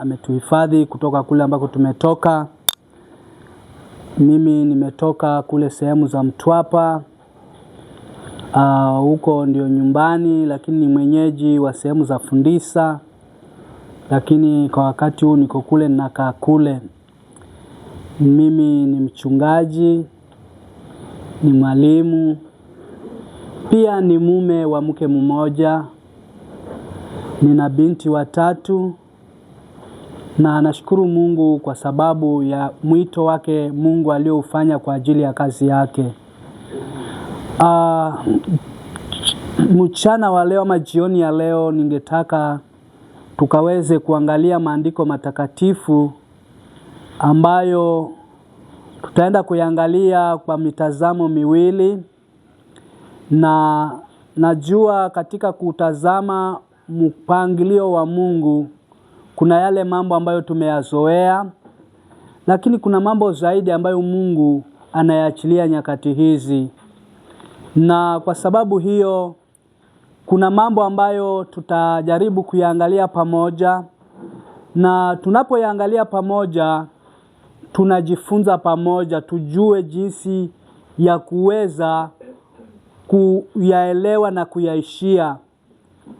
ametuhifadhi kutoka kule ambako tumetoka. Mimi nimetoka kule sehemu za Mtwapa. Huko ndio nyumbani, lakini ni mwenyeji wa sehemu za Fundisa. Lakini kwa wakati huu niko kule ninakaa kule. Mimi ni mchungaji, ni mwalimu, pia ni mume wa mke mmoja. Nina binti watatu na nashukuru Mungu kwa sababu ya mwito wake Mungu alioufanya kwa ajili ya kazi yake. Mchana wa leo ama jioni ya leo ningetaka tukaweze kuangalia maandiko matakatifu ambayo tutaenda kuangalia kwa mitazamo miwili, na najua katika kutazama mpangilio wa Mungu kuna yale mambo ambayo tumeyazoea, lakini kuna mambo zaidi ambayo Mungu anayaachilia nyakati hizi. Na kwa sababu hiyo kuna mambo ambayo tutajaribu kuyaangalia pamoja, na tunapoyaangalia pamoja tunajifunza pamoja, tujue jinsi ya kuweza kuyaelewa na kuyaishia.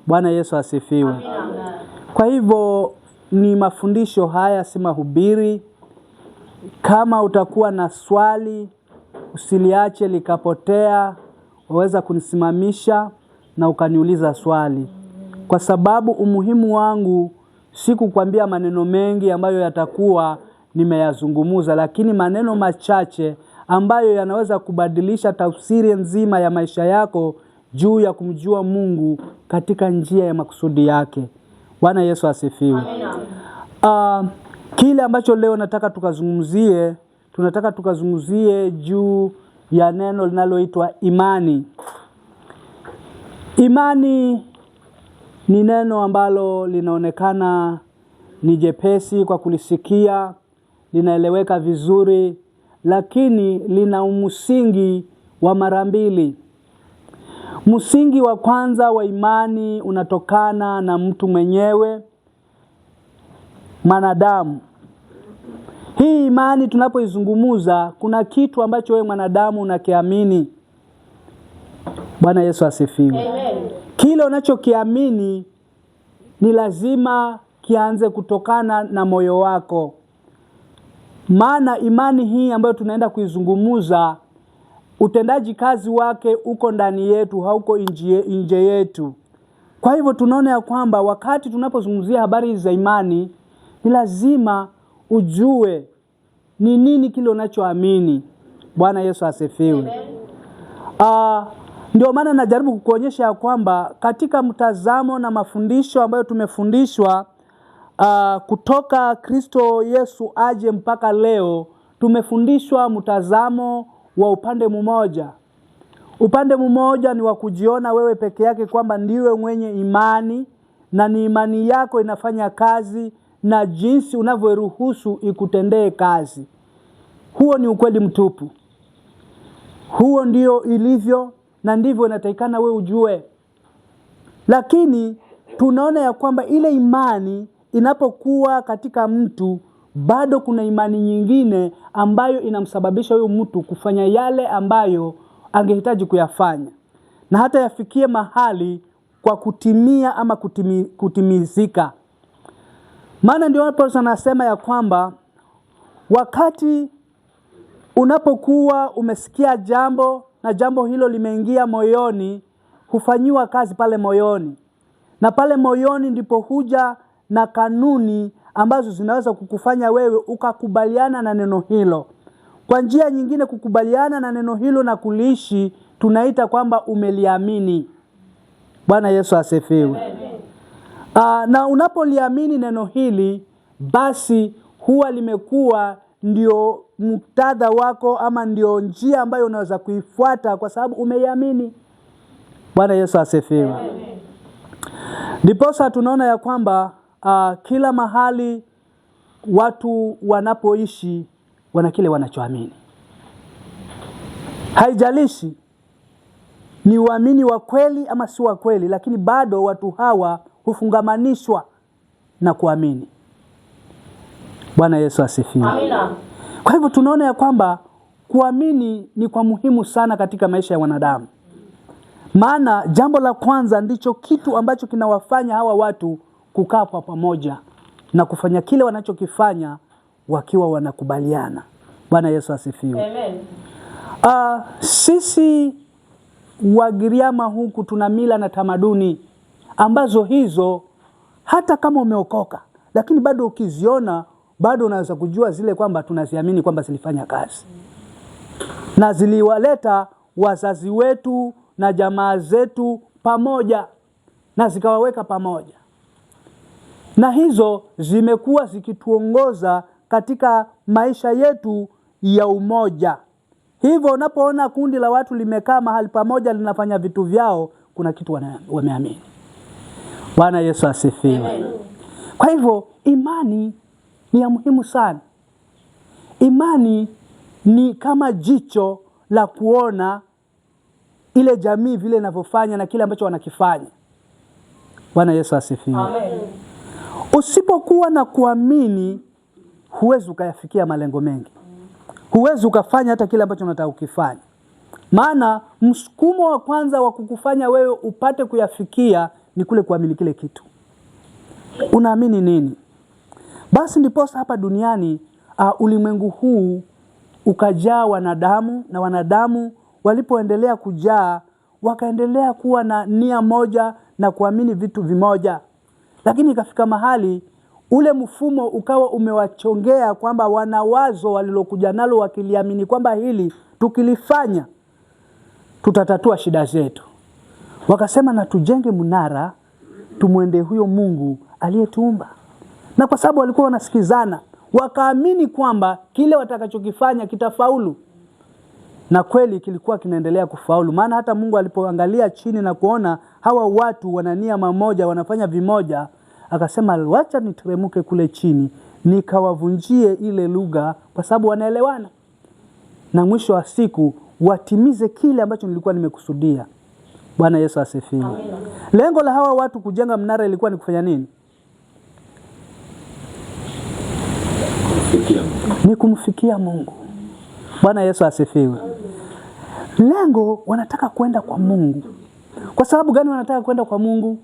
Bwana Yesu asifiwe. Kwa hivyo ni mafundisho haya, si mahubiri. Kama utakuwa na swali, usiliache likapotea, waweza kunisimamisha na ukaniuliza swali. Kwa sababu umuhimu wangu si kukwambia maneno mengi ambayo yatakuwa nimeyazungumuza, lakini maneno machache ambayo yanaweza kubadilisha tafsiri nzima ya maisha yako juu ya kumjua Mungu katika njia ya makusudi yake. Bwana Yesu asifiwe. Kile ambacho leo nataka tukazungumzie juu ya neno linaloitwa imani. Imani ni neno ambalo linaonekana ni jepesi kwa kulisikia, linaeleweka vizuri, lakini lina msingi wa mara mbili. Msingi wa kwanza wa imani unatokana na mtu mwenyewe, mwanadamu. Hii imani tunapoizungumuza, kuna kitu ambacho wewe mwanadamu unakiamini. Bwana Yesu asifiwe. Amen. Kile unachokiamini ni lazima kianze kutokana na moyo wako. Maana imani hii ambayo tunaenda kuizungumuza, utendaji kazi wake uko ndani yetu, hauko nje yetu. Kwa hivyo tunaona ya kwamba wakati tunapozungumzia habari za imani, ni lazima ujue ni nini kile unachoamini. Bwana Yesu asifiwe. Ndio maana najaribu kukuonyesha ya kwamba katika mtazamo na mafundisho ambayo tumefundishwa kutoka Kristo Yesu aje mpaka leo, tumefundishwa mtazamo wa upande mmoja. Upande mmoja ni wa kujiona wewe peke yake kwamba ndiwe mwenye imani, na ni imani yako inafanya kazi na jinsi unavyoruhusu ikutendee kazi. Huo ni ukweli mtupu. Huo ndio ilivyo na ndivyo inatakikana wewe ujue. Lakini tunaona ya kwamba ile imani inapokuwa katika mtu, bado kuna imani nyingine ambayo inamsababisha huyo mtu kufanya yale ambayo angehitaji kuyafanya, na hata yafikie mahali kwa kutimia ama kutimizika. Maana ndio hapo anasema ya kwamba wakati unapokuwa umesikia jambo na jambo hilo limeingia moyoni, hufanyiwa kazi pale moyoni. Na pale moyoni ndipo huja na kanuni ambazo zinaweza kukufanya wewe ukakubaliana na neno hilo. Kwa njia nyingine, kukubaliana na neno hilo na kuliishi tunaita kwamba umeliamini. Bwana Yesu asifiwe. Na unapoliamini neno hili, basi huwa limekuwa ndio muktadha wako ama ndio njia ambayo unaweza kuifuata kwa sababu umeiamini. Bwana Yesu asifiwe. Ndiposa tunaona ya kwamba kila mahali watu wanapoishi wana kile wanachoamini. Haijalishi ni uamini wa kweli ama si wa kweli, lakini bado watu hawa hufungamanishwa na kuamini. Bwana Yesu asifiwe. Amina. Kwa hivyo tunaona ya kwamba kuamini ni kwa muhimu sana katika maisha ya wanadamu. Maana jambo la kwanza ndicho kitu ambacho kinawafanya hawa watu kukaa kwa pamoja na kufanya kile wanachokifanya wakiwa wanakubaliana. Bwana Yesu asifiwe. Amen. Sisi Wagiriama huku tuna mila na tamaduni ambazo hizo hata kama umeokoka lakini bado ukiziona bado unaweza kujua zile kwamba tunaziamini kwamba zilifanya kazi. Na ziliwaleta wazazi wetu na jamaa zetu pamoja na zikawaweka pamoja. Na hizo zimekuwa zikituongoza katika maisha yetu ya umoja. Hivyo unapoona kundi la watu limekaa mahali pamoja linafanya vitu vyao, kuna kitu wameamini. Bwana Yesu asifiwe. Kwa hivyo imani ni ya muhimu sana. Imani ni kama jicho la kuona ile jamii vile inavyofanya na kile ambacho wanakifanya. Bwana Yesu asifiwe. Amen. Usipokuwa na kuamini, huwezi ukayafikia malengo mengi. Huwezi ukafanya hata kile ambacho unataka ukifanya. Maana msukumo wa kwanza wa kukufanya wewe upate kuyafikia ni kule kuamini kile kitu. Unaamini nini? Basi ndipo hapa duniani ulimwengu huu ukajaa wanadamu, na wanadamu walipoendelea kujaa wakaendelea kuwa na nia moja na kuamini vitu vimoja. Lakini ikafika mahali ule mfumo ukawa umewachongea kwamba wanawazo walilokuja nalo wakiliamini kwamba hili tukilifanya tutatatua shida zetu. Wakasema na tujenge mnara tumwende huyo Mungu aliyetuumba. Na kwa sababu walikuwa wanasikizana, wakaamini kwamba kile watakachokifanya kitafaulu. Na kweli kilikuwa kinaendelea kufaulu. Maana hata Mungu alipoangalia chini na kuona hawa watu wanania mamoja, wanafanya vimoja, akasema wacha niteremuke kule chini nikawavunjie ile lugha, kwa sababu wanaelewana. Na mwisho wa siku watimize kile ambacho nilikuwa nimekusudia. Bwana Yesu asifiwe. Lengo la hawa watu kujenga mnara ilikuwa ni kufanya nini? Ni kumfikia Mungu. Bwana Yesu asifiwe. Lengo wanataka kwenda kwa Mungu. Kwa sababu gani wanataka kwenda kwa Mungu?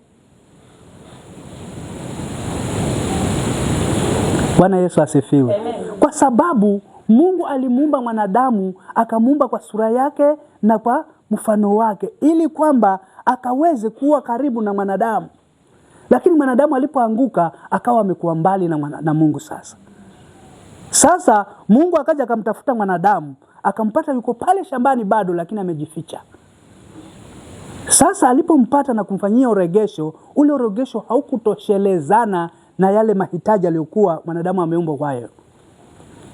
Bwana Yesu asifiwe. Kwa sababu Mungu alimuumba mwanadamu, akamuumba kwa sura yake na kwa mfano wake, ili kwamba akaweze kuwa karibu na mwanadamu. Lakini mwanadamu alipoanguka akawa amekuwa mbali na Mungu sasa. Sasa Mungu akaja akamtafuta mwanadamu, akampata yuko pale shambani bado, lakini amejificha. Sasa alipompata na kumfanyia uregesho, ule uregesho haukutoshelezana na yale mahitaji aliyokuwa mwanadamu ameumbwa kwayo.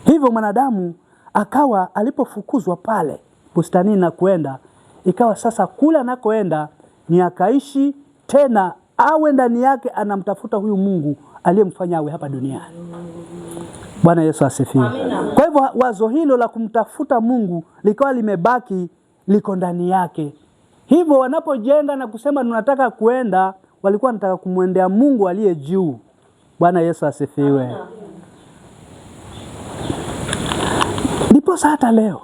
Hivyo mwanadamu akawa alipofukuzwa pale bustanini na kuenda, ikawa sasa kula nakoenda ni akaishi tena awe ndani yake anamtafuta huyu Mungu aliyemfanya awe hapa duniani. Bwana Yesu asifiwe. Kwa hivyo wazo hilo la kumtafuta Mungu likawa limebaki liko ndani yake. Hivyo wanapojenga na kusema tunataka kuenda, walikuwa wanataka kumwendea Mungu aliye juu. Bwana Yesu asifiwe. Ndipo hata leo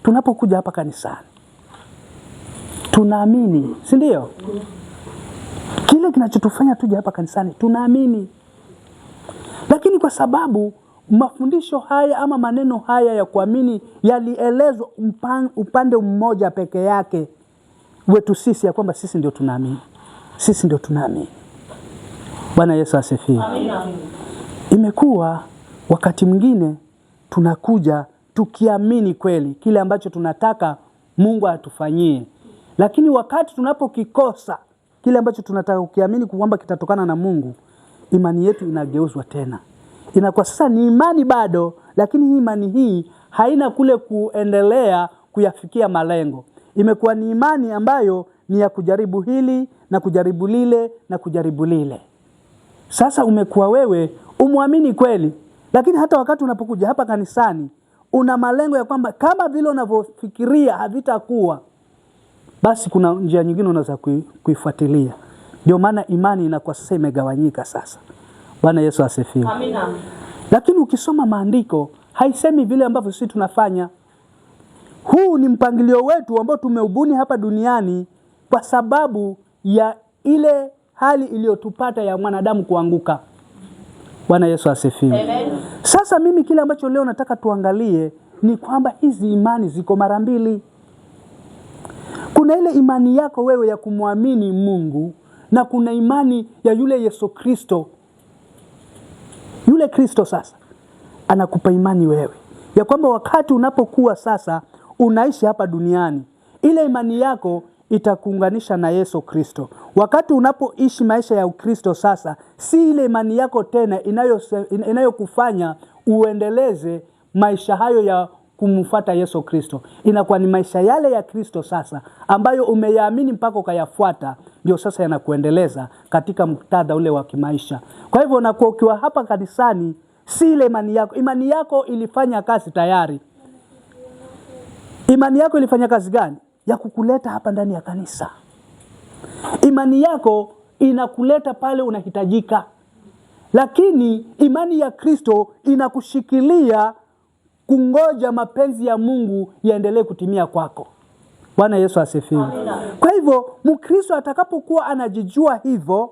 tunapokuja hapa kanisani tunaamini, si ndio? Kile kinachotufanya tuje hapa kanisani tunaamini. Lakini kwa sababu mafundisho haya ama maneno haya ya kuamini yalielezwa upande mmoja peke yake wetu sisi, ya kwamba sisi ndio tunaamini. Sisi ndio tunaamini. Bwana Yesu asifiwe. Amina. Imekuwa wakati mwingine tunakuja tukiamini kweli kile ambacho tunataka Mungu atufanyie. Lakini wakati tunapokikosa kile ambacho tunataka kukiamini kwamba kitatokana na Mungu, imani yetu inageuzwa tena. Inakuwa sasa ni imani bado, lakini hii imani hii haina kule kuendelea kuyafikia malengo. Imekuwa ni imani ambayo ni ya kujaribu hili na kujaribu lile na kujaribu lile. Sasa umekuwa wewe umwamini kweli, lakini hata wakati unapokuja hapa kanisani una malengo ya kwamba kama vile unavyofikiria havitakuwa, basi kuna njia nyingine unaweza kuifuatilia. Ndio maana imani inakuwa sasa imegawanyika sasa. Bwana Yesu asifiwe. Amina. Lakini ukisoma maandiko haisemi vile ambavyo sisi tunafanya. Huu ni mpangilio wetu ambao tumeubuni hapa duniani kwa sababu ya ile hali iliyotupata ya mwanadamu kuanguka. Bwana Yesu asifiwe. Amen. Sasa mimi kile ambacho leo nataka tuangalie ni kwamba hizi imani ziko mara mbili. Kuna ile imani yako wewe ya kumwamini Mungu na kuna imani ya yule Yesu Kristo. Yule Kristo sasa anakupa imani wewe ya kwamba wakati unapokuwa sasa unaishi hapa duniani, ile imani yako itakuunganisha na Yesu Kristo. Wakati unapoishi maisha ya Ukristo sasa, si ile imani yako tena inayokufanya uendeleze maisha hayo ya kumfuata Yesu Kristo. Inakuwa ni maisha yale ya Kristo sasa ambayo umeyaamini mpaka ukayafuata, ndio sasa yanakuendeleza katika muktadha ule wa kimaisha. Kwa hivyo unakuwa ukiwa hapa kanisani, si ile imani yako. Imani yako ilifanya kazi tayari. Imani yako ilifanya kazi gani? Ya kukuleta hapa ndani ya kanisa. Imani yako inakuleta pale unahitajika. Lakini imani ya Kristo inakushikilia kungoja mapenzi ya Mungu yaendelee kutimia kwako. Bwana Yesu asifiwe. Kwa hivyo Mkristo atakapokuwa anajijua hivyo,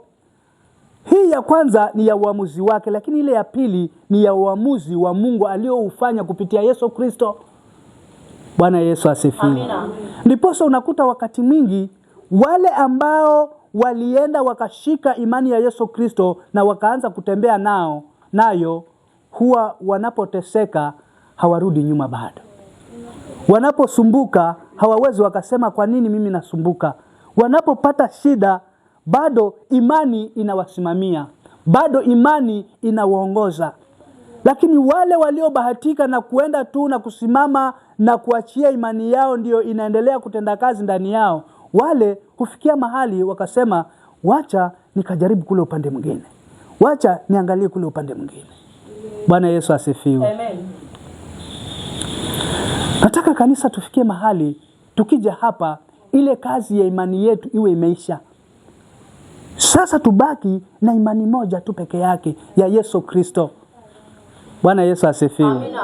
hii ya kwanza ni ya uamuzi wake, lakini ile ya pili ni ya uamuzi wa Mungu alioufanya kupitia Yesu Kristo. Bwana Yesu asifiwe. Ndiposa unakuta wakati mwingi wale ambao walienda wakashika imani ya Yesu Kristo na wakaanza kutembea nayo huwa wanapoteseka hawarudi nyuma bado. Wanaposumbuka hawawezi wakasema kwa nini mimi nasumbuka. Wanapopata shida bado imani inawasimamia, bado imani inawaongoza. Lakini wale waliobahatika na kuenda tu na kusimama na kuachia imani yao ndio inaendelea kutenda kazi ndani yao, wale hufikia mahali wakasema wacha nikajaribu kule upande mwingine, wacha niangalie kule upande mwingine. Bwana Yesu asifiwe. Amen. Nataka kanisa tufikie mahali tukija hapa ile kazi ya imani yetu iwe imeisha. Sasa tubaki na imani moja tu peke yake ya Yesu Kristo. Bwana Yesu asifiwe. Amina.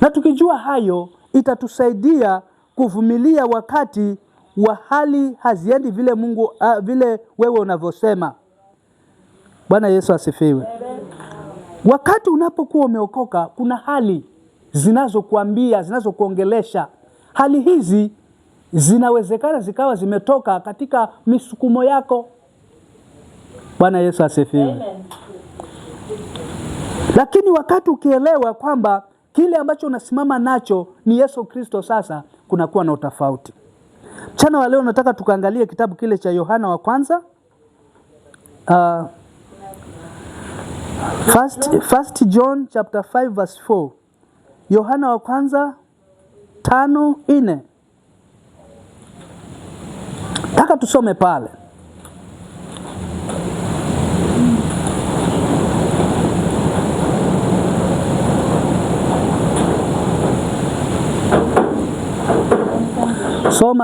Na tukijua hayo itatusaidia kuvumilia wakati wa hali haziendi vile Mungu vile wewe unavyosema. Bwana Yesu asifiwe. Wakati unapokuwa umeokoka kuna hali zinazokuambia, zinazokuongelesha. Hali hizi zinawezekana zikawa zimetoka katika misukumo yako. Bwana Yesu asifiwe. Amen. Lakini wakati ukielewa kwamba kile ambacho unasimama nacho ni Yesu Kristo, sasa kunakuwa na utofauti. Mchana wa leo nataka tukaangalie kitabu kile cha Yohana wa kwanza. First John chapter 5 verse 4. Yohana wa kwanza 5:4. Taka tusome pale.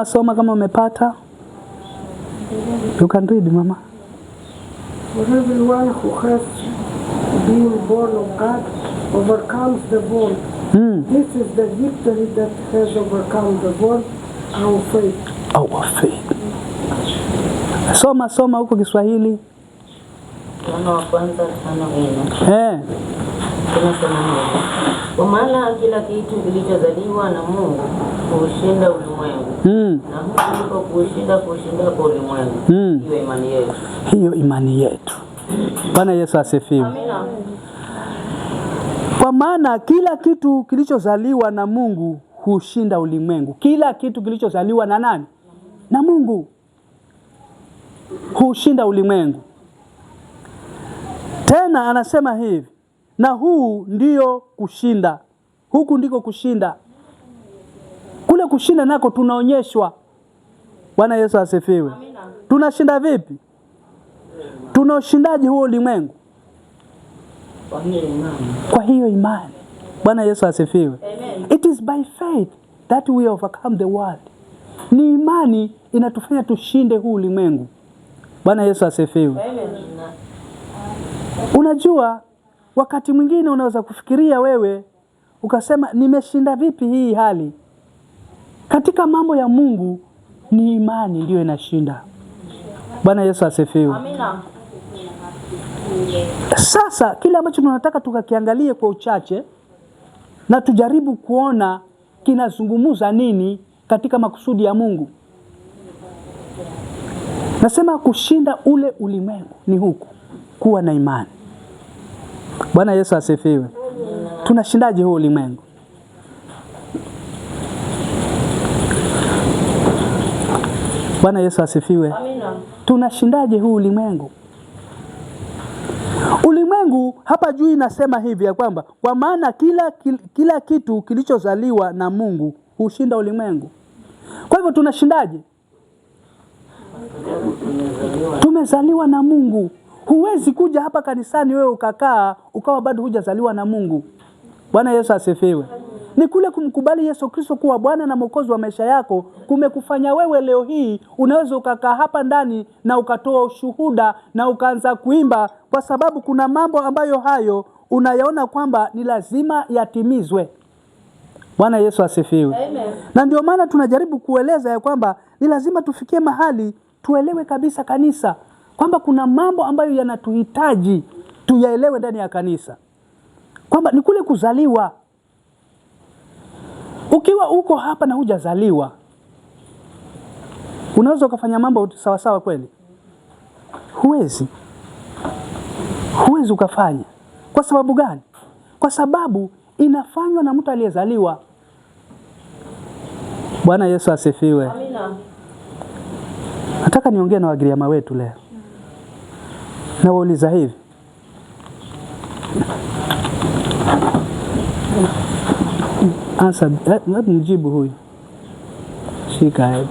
Soma kama umepata. You can read, mama. For everyone who has been born of God overcomes the world. This is the victory that has overcome the world, our faith. Our faith. Soma huko Kiswahili. Yohana wa kwanza 5:4. Tunasema hivi. Kwa maana kila kitu kilichozaliwa na Mungu hushinda ulimwengu. Na huko kushinda kwa ulimwengu. Hiyo imani yetu. Hiyo imani yetu. Bwana Yesu asifiwe. Amina. Kwa maana kila kitu kilichozaliwa na Mungu hushinda ulimwengu. Kila kitu kilichozaliwa na nani? Na Mungu. Hushinda ulimwengu. Tena anasema hivi, na huu ndio kushinda. Huku ndiko kushinda. Kule kushinda nako tunaonyeshwa. Bwana Yesu asifiwe. Amina. Tunashinda vipi? Tunaoshindaje huo ulimwengu? Kwa hiyo imani. Bwana Yesu asifiwe. Amen. It is by faith that we overcome the world. Ni imani inatufanya tushinde huu ulimwengu. Bwana Yesu asifiwe. Amen. Unajua wakati mwingine unaweza kufikiria wewe ukasema nimeshinda vipi hii hali? Katika mambo ya Mungu ni imani ndio inashinda. Bwana Yesu asifiwe. Amina. Sasa kile ambacho tunataka tukakiangalie kwa uchache na tujaribu kuona kinazungumza nini katika makusudi ya Mungu. Nasema kushinda ule ulimwengu ni huku, kuwa na imani. Bwana Yesu asifiwe. Tunashindaje huu ulimwengu? Bwana Yesu asifiwe. Amina. Tunashindaje huu ulimwengu? Ulimwengu hapa juu inasema hivi ya kwamba kwa maana kila kitu kilichozaliwa na Mungu hushinda ulimwengu. Kwa hivyo tunashindaje? Tumezaliwa na Mungu. Huwezi kuja hapa kanisani wewe ukakaa ukawa bado hujazaliwa na Mungu. Bwana Yesu asifiwe. Ni kule kumkubali Yesu Kristo kuwa Bwana na Mwokozi wa maisha yako kumekufanya wewe leo hii unaweza ukakaa hapa ndani na ukatoa ushuhuda na ukaanza kuimba, kwa sababu kuna mambo ambayo hayo unayaona kwamba ni lazima yatimizwe. Bwana Yesu asifiwe. Amen. Na ndio maana tunajaribu kueleza ya kwamba ni lazima tufikie mahali tuelewe kabisa kanisa kwamba kuna mambo ambayo yanatuhitaji tuyaelewe ndani ya kanisa, kwamba ni kule kuzaliwa. Ukiwa uko hapa na hujazaliwa, unaweza ukafanya mambo sawa sawa kweli? Huwezi ukafanya. Kwa sababu gani? Kwa sababu inafanywa na mtu aliyezaliwa. Bwana Yesu asifiwe. Amina. Nataka niongee na Wagiriama wetu leo. Na wauliza hivi. Asa, mjibu huyu. Shika hebu.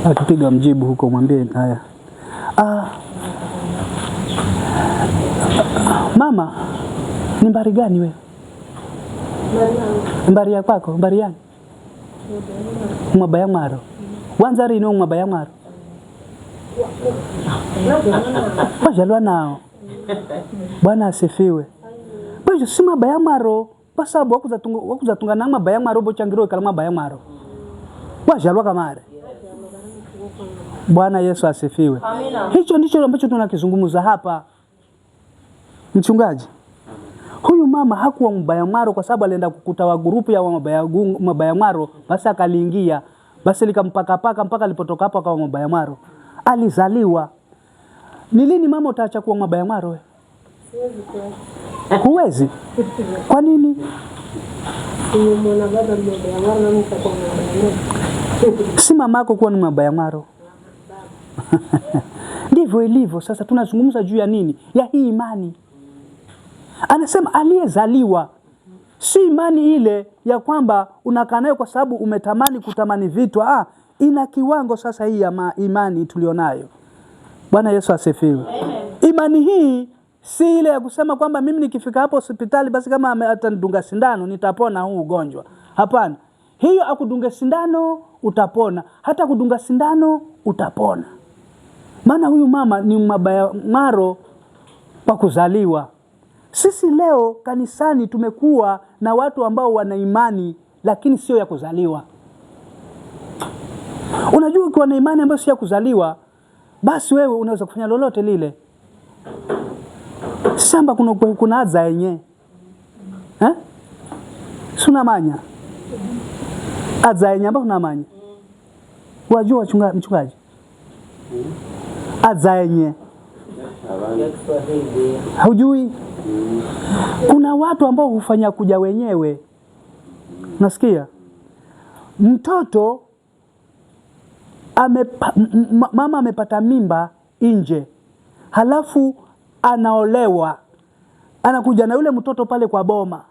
Akipiga mjibu huko mwambie haya. Mama, ni mbari gani wewe? Mbari ya kwako, mbari yani? Mwabaya Maro. Wanzari ino Mwabaya Maro. Wajalwa nao. Bwana asifiwe. Bwana si Mwabaya Maro, kwa sababu wakuzatunga na Mwabaya Maro bochangiro kala Mwabaya Maro. Wajalwa kamare. Bwana Yesu asifiwe. Amina. Hicho ndicho ambacho tunakizungumza hapa. Mchungaji, huyu mama hakuwa Mwabaya Maro kwa sababu alienda kukuta wa grupu ya Mwabaya Maro, basi akaliingia, basi likampaka mpaka alipotoka hapo akawa Mwabaya Maro. Alizaliwa. Ni lini mama utaacha kuwa Mwabaya Maro wewe? Huwezi. Kwa nini? Si mamako kuwa ni Mwabaya Maro. Ndivyo ilivyo. Sasa tunazungumza juu ya nini? Ya hii imani. Anasema aliyezaliwa. Si imani ile ya kwamba unakaa nayo kwa sababu umetamani kutamani vitu. Ina kiwango sasa hii ya imani tulionayo. Bwana Yesu asifiwe. Imani hii si ile ya kusema kwamba mimi nikifika hapo hospitali basi kama atanidunga sindano nitapona huu ugonjwa. Hapana. Hiyo akudunga sindano utapona. Hata kudunga sindano utapona. Maana huyu mama ni Mwabaya Maro kwa kuzaliwa. Sisi leo kanisani tumekuwa na watu ambao wana imani lakini sio ya kuzaliwa. Unajua ukiwa na imani ambayo sio ya kuzaliwa, basi wewe unaweza kufanya lolote lile. Samba kuna adza yenye. Suna manya. Adza yenye ambayo unamanya. Wajua mchungaji? Adza yenye. Hujui? Kuna watu ambao hufanya kuja wenyewe. Nasikia? Mtoto mama amepata mimba nje. Halafu anaolewa. Anakuja na yule mtoto pale kwa boma.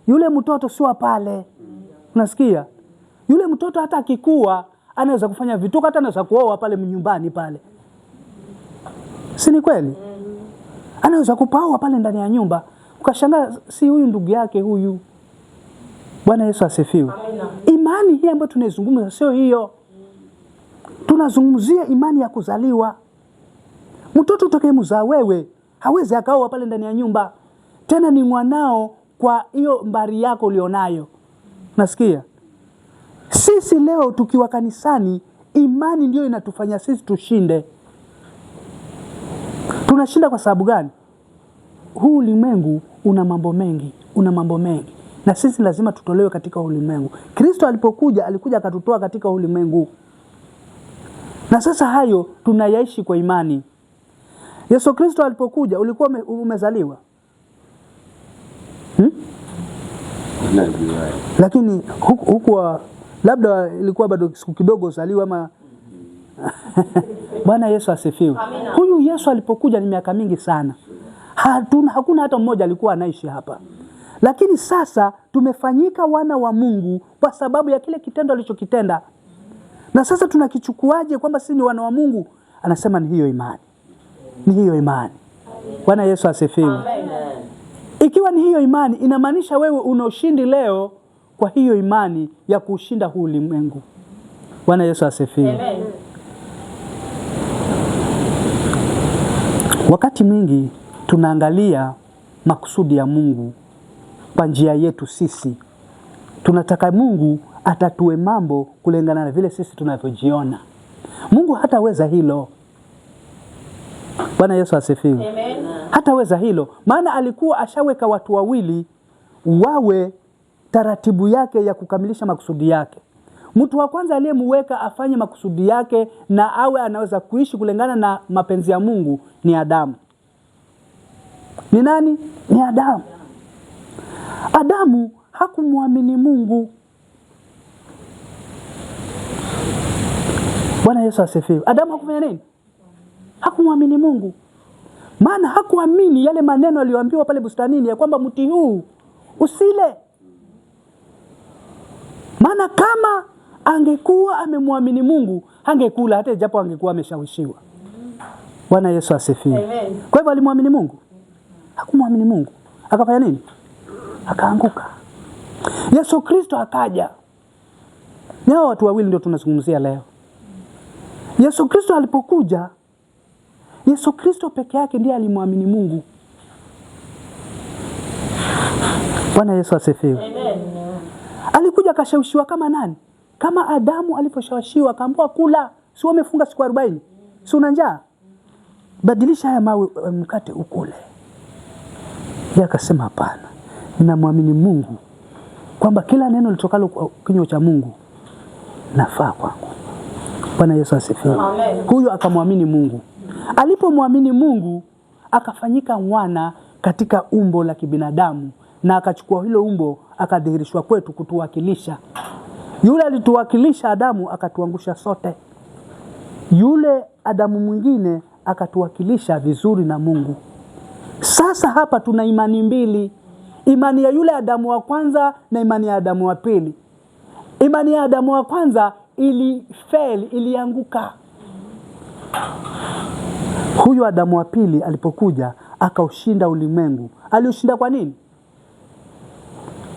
Yule mtoto sio pale. Unasikia? Yule mtoto hata akikua anaweza kufanya vituko, hata anaweza kuoa pale nyumbani pale. Si ni kweli? Anaweza kupaoa pale ndani ya nyumba. Ukashangaa si huyu ndugu yake huyu. Bwana Yesu asifiwe. Imani hii ambayo tunaizungumza sio hiyo. Tunazungumzia imani ya kuzaliwa. Mtoto utakayemzaa wewe hawezi akaoa pale ndani ya nyumba. Tena ni mwanao kwa hiyo mbari yako ulionayo. Nasikia? Sisi leo tukiwa kanisani, imani ndio inatufanya sisi tushinde. Tunashinda kwa sababu gani? Huu ulimwengu una mambo mengi, na sisi lazima tutolewe katika ulimwengu. Kristo alipokuja, alikuja akatutoa katika ulimwengu. Na sasa hayo tunayaishi kwa imani. Yesu Kristo alipokuja, ulikuwa umezaliwa? Lakini huku labda ilikuwa bado siku kidogo uzaliwa ama Bwana Yesu asifiwe. Huyu Yesu alipokuja ni miaka mingi sana. Hakuna hata mmoja alikuwa anaishi hapa. Lakini sasa tumefanyika wana wa Mungu kwa sababu ya kile kitendo alichokitenda. Na sasa tunakichukuaje kwamba sisi ni wana wa Mungu? Anasema ni hiyo imani. Ni hiyo imani. Bwana Yesu asifiwe. Ikiwa ni hiyo imani, inamaanisha wewe una ushindi leo kwa hiyo imani ya kushinda huu ulimwengu. Bwana Yesu asifiwe. Wakati mwingi tunaangalia makusudi ya Mungu kwa njia yetu sisi. Tunataka Mungu atatue mambo kulingana na vile sisi tunavyojiona. Mungu hataweza hilo. Bwana Yesu asifiwe. Amen. Hataweza hilo. Maana alikuwa ashaweka watu wawili wawe taratibu yake ya kukamilisha makusudi yake. Mtu wa kwanza aliyemweka afanye makusudi yake na awe anaweza kuishi kulingana na mapenzi ya Mungu ni Adamu. Ni nani? Ni Adamu. Adamu hakumwamini Mungu. Bwana Yesu asifiwe. Adamu hakufanya nini? Hakumwamini Mungu. Maana hakuamini yale maneno aliyoambiwa pale bustanini ya kwamba mti huu usile. Maana kama angekuwa amemwamini Mungu, hangekula hata japo angekuwa ameshawishiwa. Bwana Yesu asifiwe. Kwa hivyo alimwamini Mungu? Hakumwamini Mungu. Akafanya nini? Akaanguka. Yesu Kristo akaja. Nao watu wawili ndio tunazungumzia leo. Yesu Kristo alipokuja, Yesu Kristo peke yake ndiye alimwamini Mungu. Bwana Yesu asifiwe. Amen. Alikuja akashawishiwa kama nani? Kama Adamu aliposhawishiwa akaambiwa kula, si umefunga siku 40? Si una njaa? Badilisha haya mawe mkate ukule. Yeye akasema hapana. Ninamwamini Mungu kwamba kila neno litokalo kwa kinywa cha Mungu nafaa kwangu. Bwana Yesu asifiwe. Huyo akamwamini Mungu. Alipomwamini Mungu akafanyika mwana katika umbo la kibinadamu na akachukua hilo umbo akadhihirishwa kwetu kutuwakilisha. Yule alituwakilisha Adamu akatuangusha sote. Yule Adamu mwingine akatuwakilisha vizuri na Mungu. Sasa hapa tuna imani mbili. Imani ya yule Adamu wa kwanza na imani ya Adamu wa pili. Imani ya Adamu wa kwanza ilianguka. Huyu Adamu wa pili alipokuja akaushinda ulimwengu. Aliushinda kwa nini?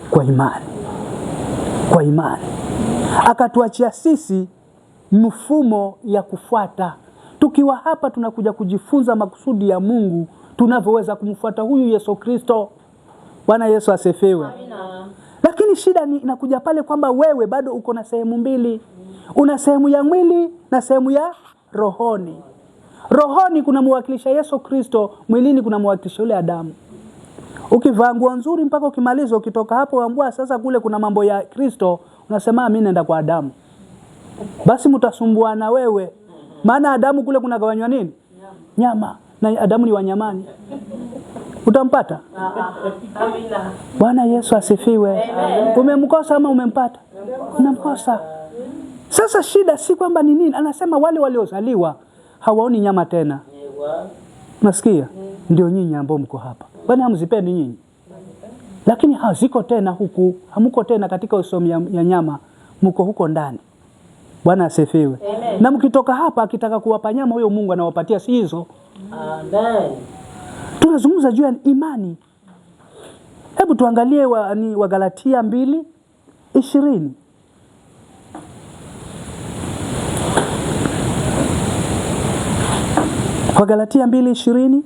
Kwa imani. Kwa imani. Akatuachia sisi mfumo ya kufuata. Tukiwa hapa tunakuja kujifunza makusudi ya Mungu, tunavyoweza kumfuata huyu Yesu Kristo. Bwana Yesu asifiwe. Amina. Lakini shida inakuja pale kwamba wewe bado uko na sehemu mbili. Una sehemu ya mwili na sehemu ya rohoni. Rohoni kuna mwakilisha Yesu Kristo, mwilini kuna mwakilisha yule Adamu. Ukivaa nguo nzuri mpaka ukimaliza, ukitoka hapo uambua sasa kule kuna mambo ya Kristo, unasema mimi naenda kwa Adamu. Basi mtasumbuana wewe. Maana Adamu kule kuna gawanywa nini? Nyama. Na Adamu ni wanyamani. Utampata? Amina. Bwana Yesu asifiwe. Umemkosa ama umempata? Unamkosa. Sasa shida si kwamba ni nini? Anasema wale waliozaliwa hawaoni nyama tena. Nasikia? Ndio nyinyi ambao mko hapa. Bwana hamzipendi nyinyi. Lakini haziko tena huku, hamuko tena katika usomi ya nyama, mko huko ndani. Bwana asifiwe. Na mkitoka hapa akitaka kuwapa nyama huyo Mungu anawapatia si hizo. Amen. Tunazungumza juu ya imani. Hebu tuangalie wa Galatia 2:20. Kwa Galatia 2:20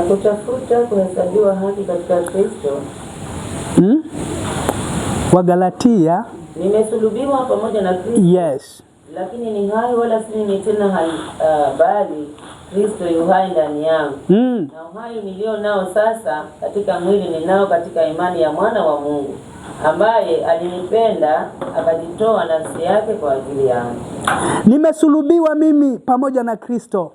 Kutafuta kuhesabiwa haki katika Kristo. Wagalatia. Nimesulubiwa pamoja na Kristo. Yes. Lakini ni hai wala si mimi tena hai, bali Kristo yu hai ndani yangu. Na uhai nilio nao sasa katika mwili ninao katika imani ya mwana wa Mungu, ambaye alinipenda akajitoa nafsi yake kwa ajili yangu. Nimesulubiwa mimi pamoja na Kristo.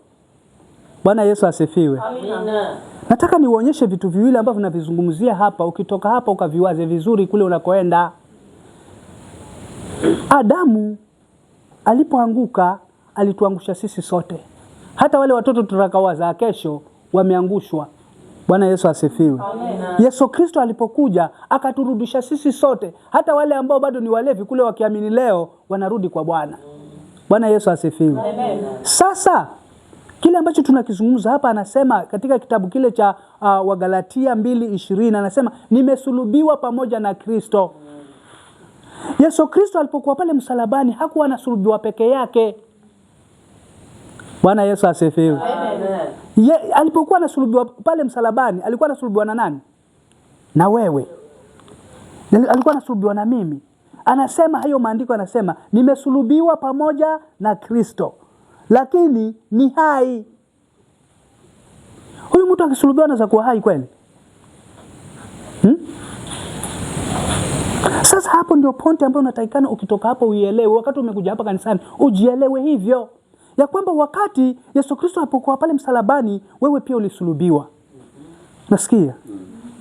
Bwana Yesu asifiwe. Amina. Nataka niuonyeshe vitu viwili ambavyo tunavizungumzia hapa. Ukitoka hapa ukaviwaze vizuri kule unakoenda. Adamu alipoanguka alituangusha sisi sote. Hata wale watoto tutakaowazaa kesho wameangushwa. Bwana Yesu asifiwe. Amina. Yesu Kristo alipokuja akaturudisha sisi sote. Hata wale ambao bado ni walevi kule wakiamini leo wanarudi kwa Bwana. Bwana Yesu asifiwe. Amen. Sasa kile ambacho tunakizungumza hapa, anasema katika kitabu kile cha Wagalatia 2:20 anasema nimesulubiwa pamoja na Kristo. Yesu Kristo alipokuwa pale msalabani hakuwa anasulubiwa peke yake. Bwana Yesu asifiwe. Amen. Alipokuwa anasulubiwa pale msalabani alikuwa anasulubiwa na nani? Na wewe. Alikuwa anasulubiwa na mimi. Anasema hayo maandiko, anasema nimesulubiwa pamoja na Kristo, lakini ni hai. Huyu mtu akisulubiwa anaweza kuwa hai kweli? Sasa hapo ndio pointi ambayo unatakikana ukitoka hapo uielewe. Wakati umekuja hapa kanisani ujielewe hivyo, ya kwamba wakati Yesu Kristo alipokuwa pale msalabani wewe pia ulisulubiwa. Nasikia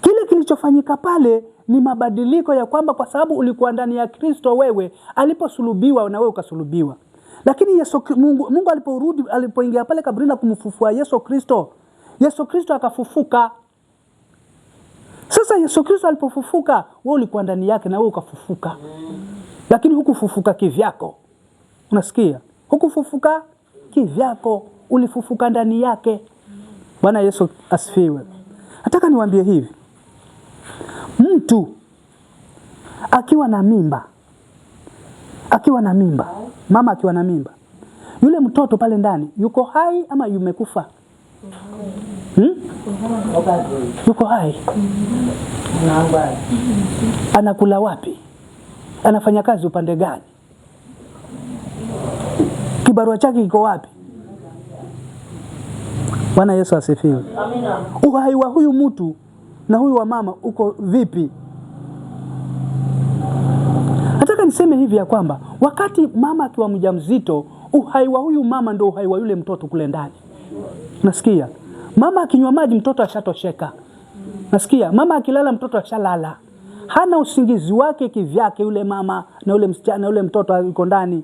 kile kilichofanyika pale ni mabadiliko ya kwamba kwa sababu ulikuwa ndani ya Kristo, wewe aliposulubiwa na wewe ukasulubiwa. Lakini Mungu alipoingia pale kaburini kumfufua Yesu Kristo akafufuka. Sasa Yesu Kristo alipofufuka, wewe ulikuwa ndani yake na wewe ukafufuka. Lakini hukufufuka kivyako. Unasikia? Hukufufuka kivyako, ulifufuka ndani yake. Bwana Yesu asifiwe. Nataka niwaambie hivi. Mtu akiwa na mimba, mama akiwa na mimba, yule mtoto pale ndani yuko hai ama yumekufa? Yuko hai. Anakula wapi? Anafanya kazi upande gani? Kibarua chake kiko wapi? Bwana Yesu asifiwe. Amina. Uhai wa huyu mtu na huyu wa mama uko vipi? Nataka niseme hivi ya kwamba wakati mama akiwa mjamzito, uhai wa huyu mama ndio uhai wa yule mtoto kule ndani. Nasikia? Mama akinywa maji mtoto ashatosheka. Nasikia? Mama akilala mtoto ashalala. Hana usingizi wake kivyake yule mama na yule msichana yule mtoto yuko ndani.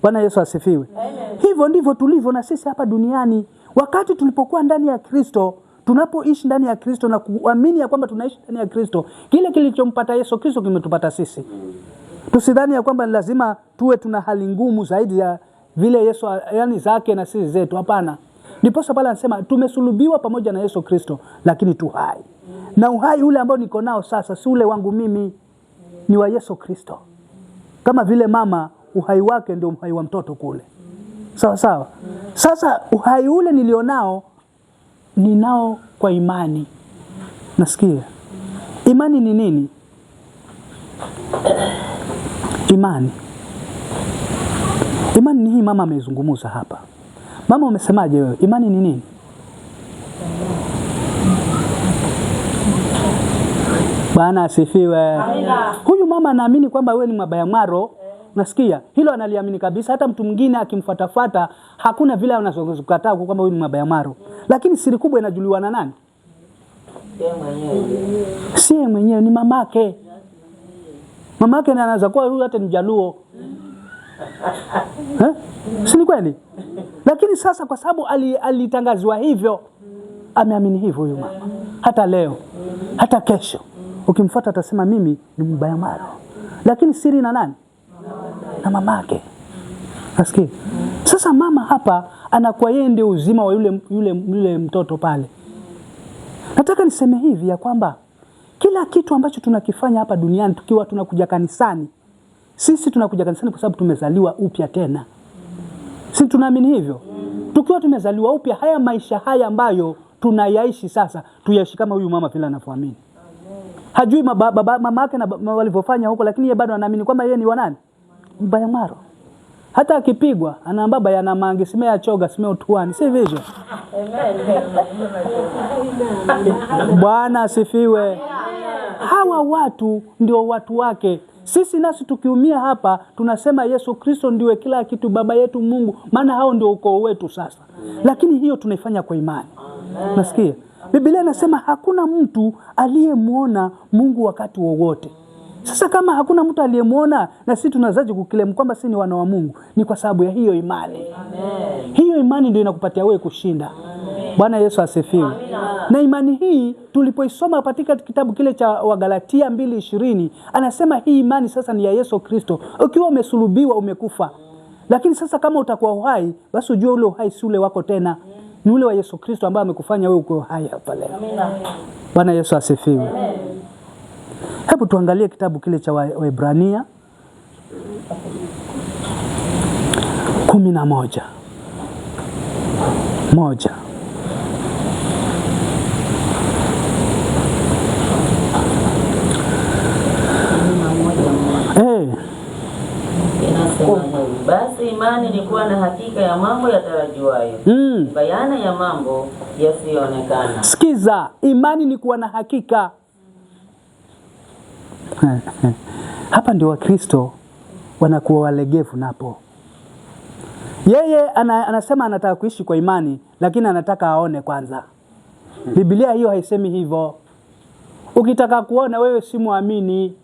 Bwana Yesu asifiwe. Amen. Hivyo ndivyo tulivyo na sisi hapa duniani. Wakati tulipokuwa ndani ya Kristo, tunapoishi ndani ya Kristo na kuamini ya kwamba tunaishi ndani ya Kristo, kile kilichompata Yesu Kristo kimetupata sisi. Tusidhani ya kwamba lazima tuwe tuna hali ngumu zaidi ya vile Yesu yani zake na sisi zetu. Hapana. Ndiposa pale anasema tumesulubiwa pamoja na Yesu Kristo, lakini tu hai. Na uhai ule ambao niko nao sasa si ule wangu mimi, ni wa Yesu Kristo. Kama vile mama uhai wake ndio uhai wa mtoto kule. Sawa sawa. Sasa uhai ule nilionao ninao kwa imani. Nasikia? Imani ni nini? Imani ni hii mama amezungumza hapa. Mama umesemaje wewe? Imani ni nini? Bwana asifiwe. Amina. Huyu mama anaamini kwamba wewe ni mabayamaro. Nasikia? Hilo analiamini kabisa. Hata mtu mwingine akimfuatafuata hakuna vile anazokukataa kwamba wewe ni mabayamaro. Lakini siri kubwa inajuliwa na nani? Si yeye mwenyewe, ni mamake. Mamake ndiye anaweza kuwa huyu hata ni Jaluo. Si ni kweli? Lakini sasa kwa sababu alitangazwa hivyo, ameamini hivyo huyu mama. Hata leo, hata kesho ukimfuata atasema mimi ni mbayamaro. Lakini siri na nani? Na mamake. Nasikia? Sasa mama hapa anakuwa yeye ndio uzima wa yule mtoto pale. Nataka niseme hivi ya kwamba kila kitu ambacho tunakifanya hapa duniani tukiwa tunakuja kanisani, Sisi tunakuja kanisani kwa sababu tumezaliwa upya tena. Sisi tunaamini hivyo. Tukiwa tumezaliwa upya, haya maisha haya ambayo tunayaishi sasa, tuyaishi kama huyu mama vile anafahamini. Hajui mama yake na walivyofanya huko, lakini yeye bado anaamini kwamba yeye ni wa nani? Bayamaro. Hata akipigwa anaambia bayana mange simea choga simea utuani, si hivyo? Bwana asifiwe. Hawa watu ndio watu wake. Sisi nasi tukiumia hapa tunasema Yesu Kristo ndiwe kila kitu, baba yetu Mungu, maana hao ndio ukoo wetu sasa. Lakini hiyo tunaifanya kwa imani. Nasikia Biblia inasema hakuna mtu aliyemuona Mungu wakati wowote. Sasa kama hakuna mtu aliyemuona, na sisi tunazaje kukilemu kwamba sisi ni wana wa Mungu? Ni kwa sababu ya hiyo imani. Amen. Hiyo imani ndio inakupatia wewe kushinda. Amen. Bwana Yesu asifiwe. Na imani hii tulipoisoma katika kitabu kile cha Wagalatia 2:20, anasema hii imani sasa ni ya Yesu Kristo. Ukiwa umesulubiwa umekufa. Lakini sasa kama utakuwa uhai, basi ujue ule uhai si ule wako tena. Ni ule wa Yesu Kristo ambaye amekufanya wewe uko hai hapa leo. Bwana Yesu asifiwe. Amen. Hebu tuangalie kitabu kile cha Waebrania 11:1. Basi imani ni kuwa na hakika ya mambo yatarajiwayo, bayana ya mambo yasiyoonekana. Sikiza, imani ni kuwa na hakika. Hapa ndio Wakristo wanakuwa walegevu napo. Yeye anasema anataka kuishi kwa imani, lakini anataka aone kwanza. Biblia hiyo haisemi hivyo. Ukitaka kuona wewe si muamini.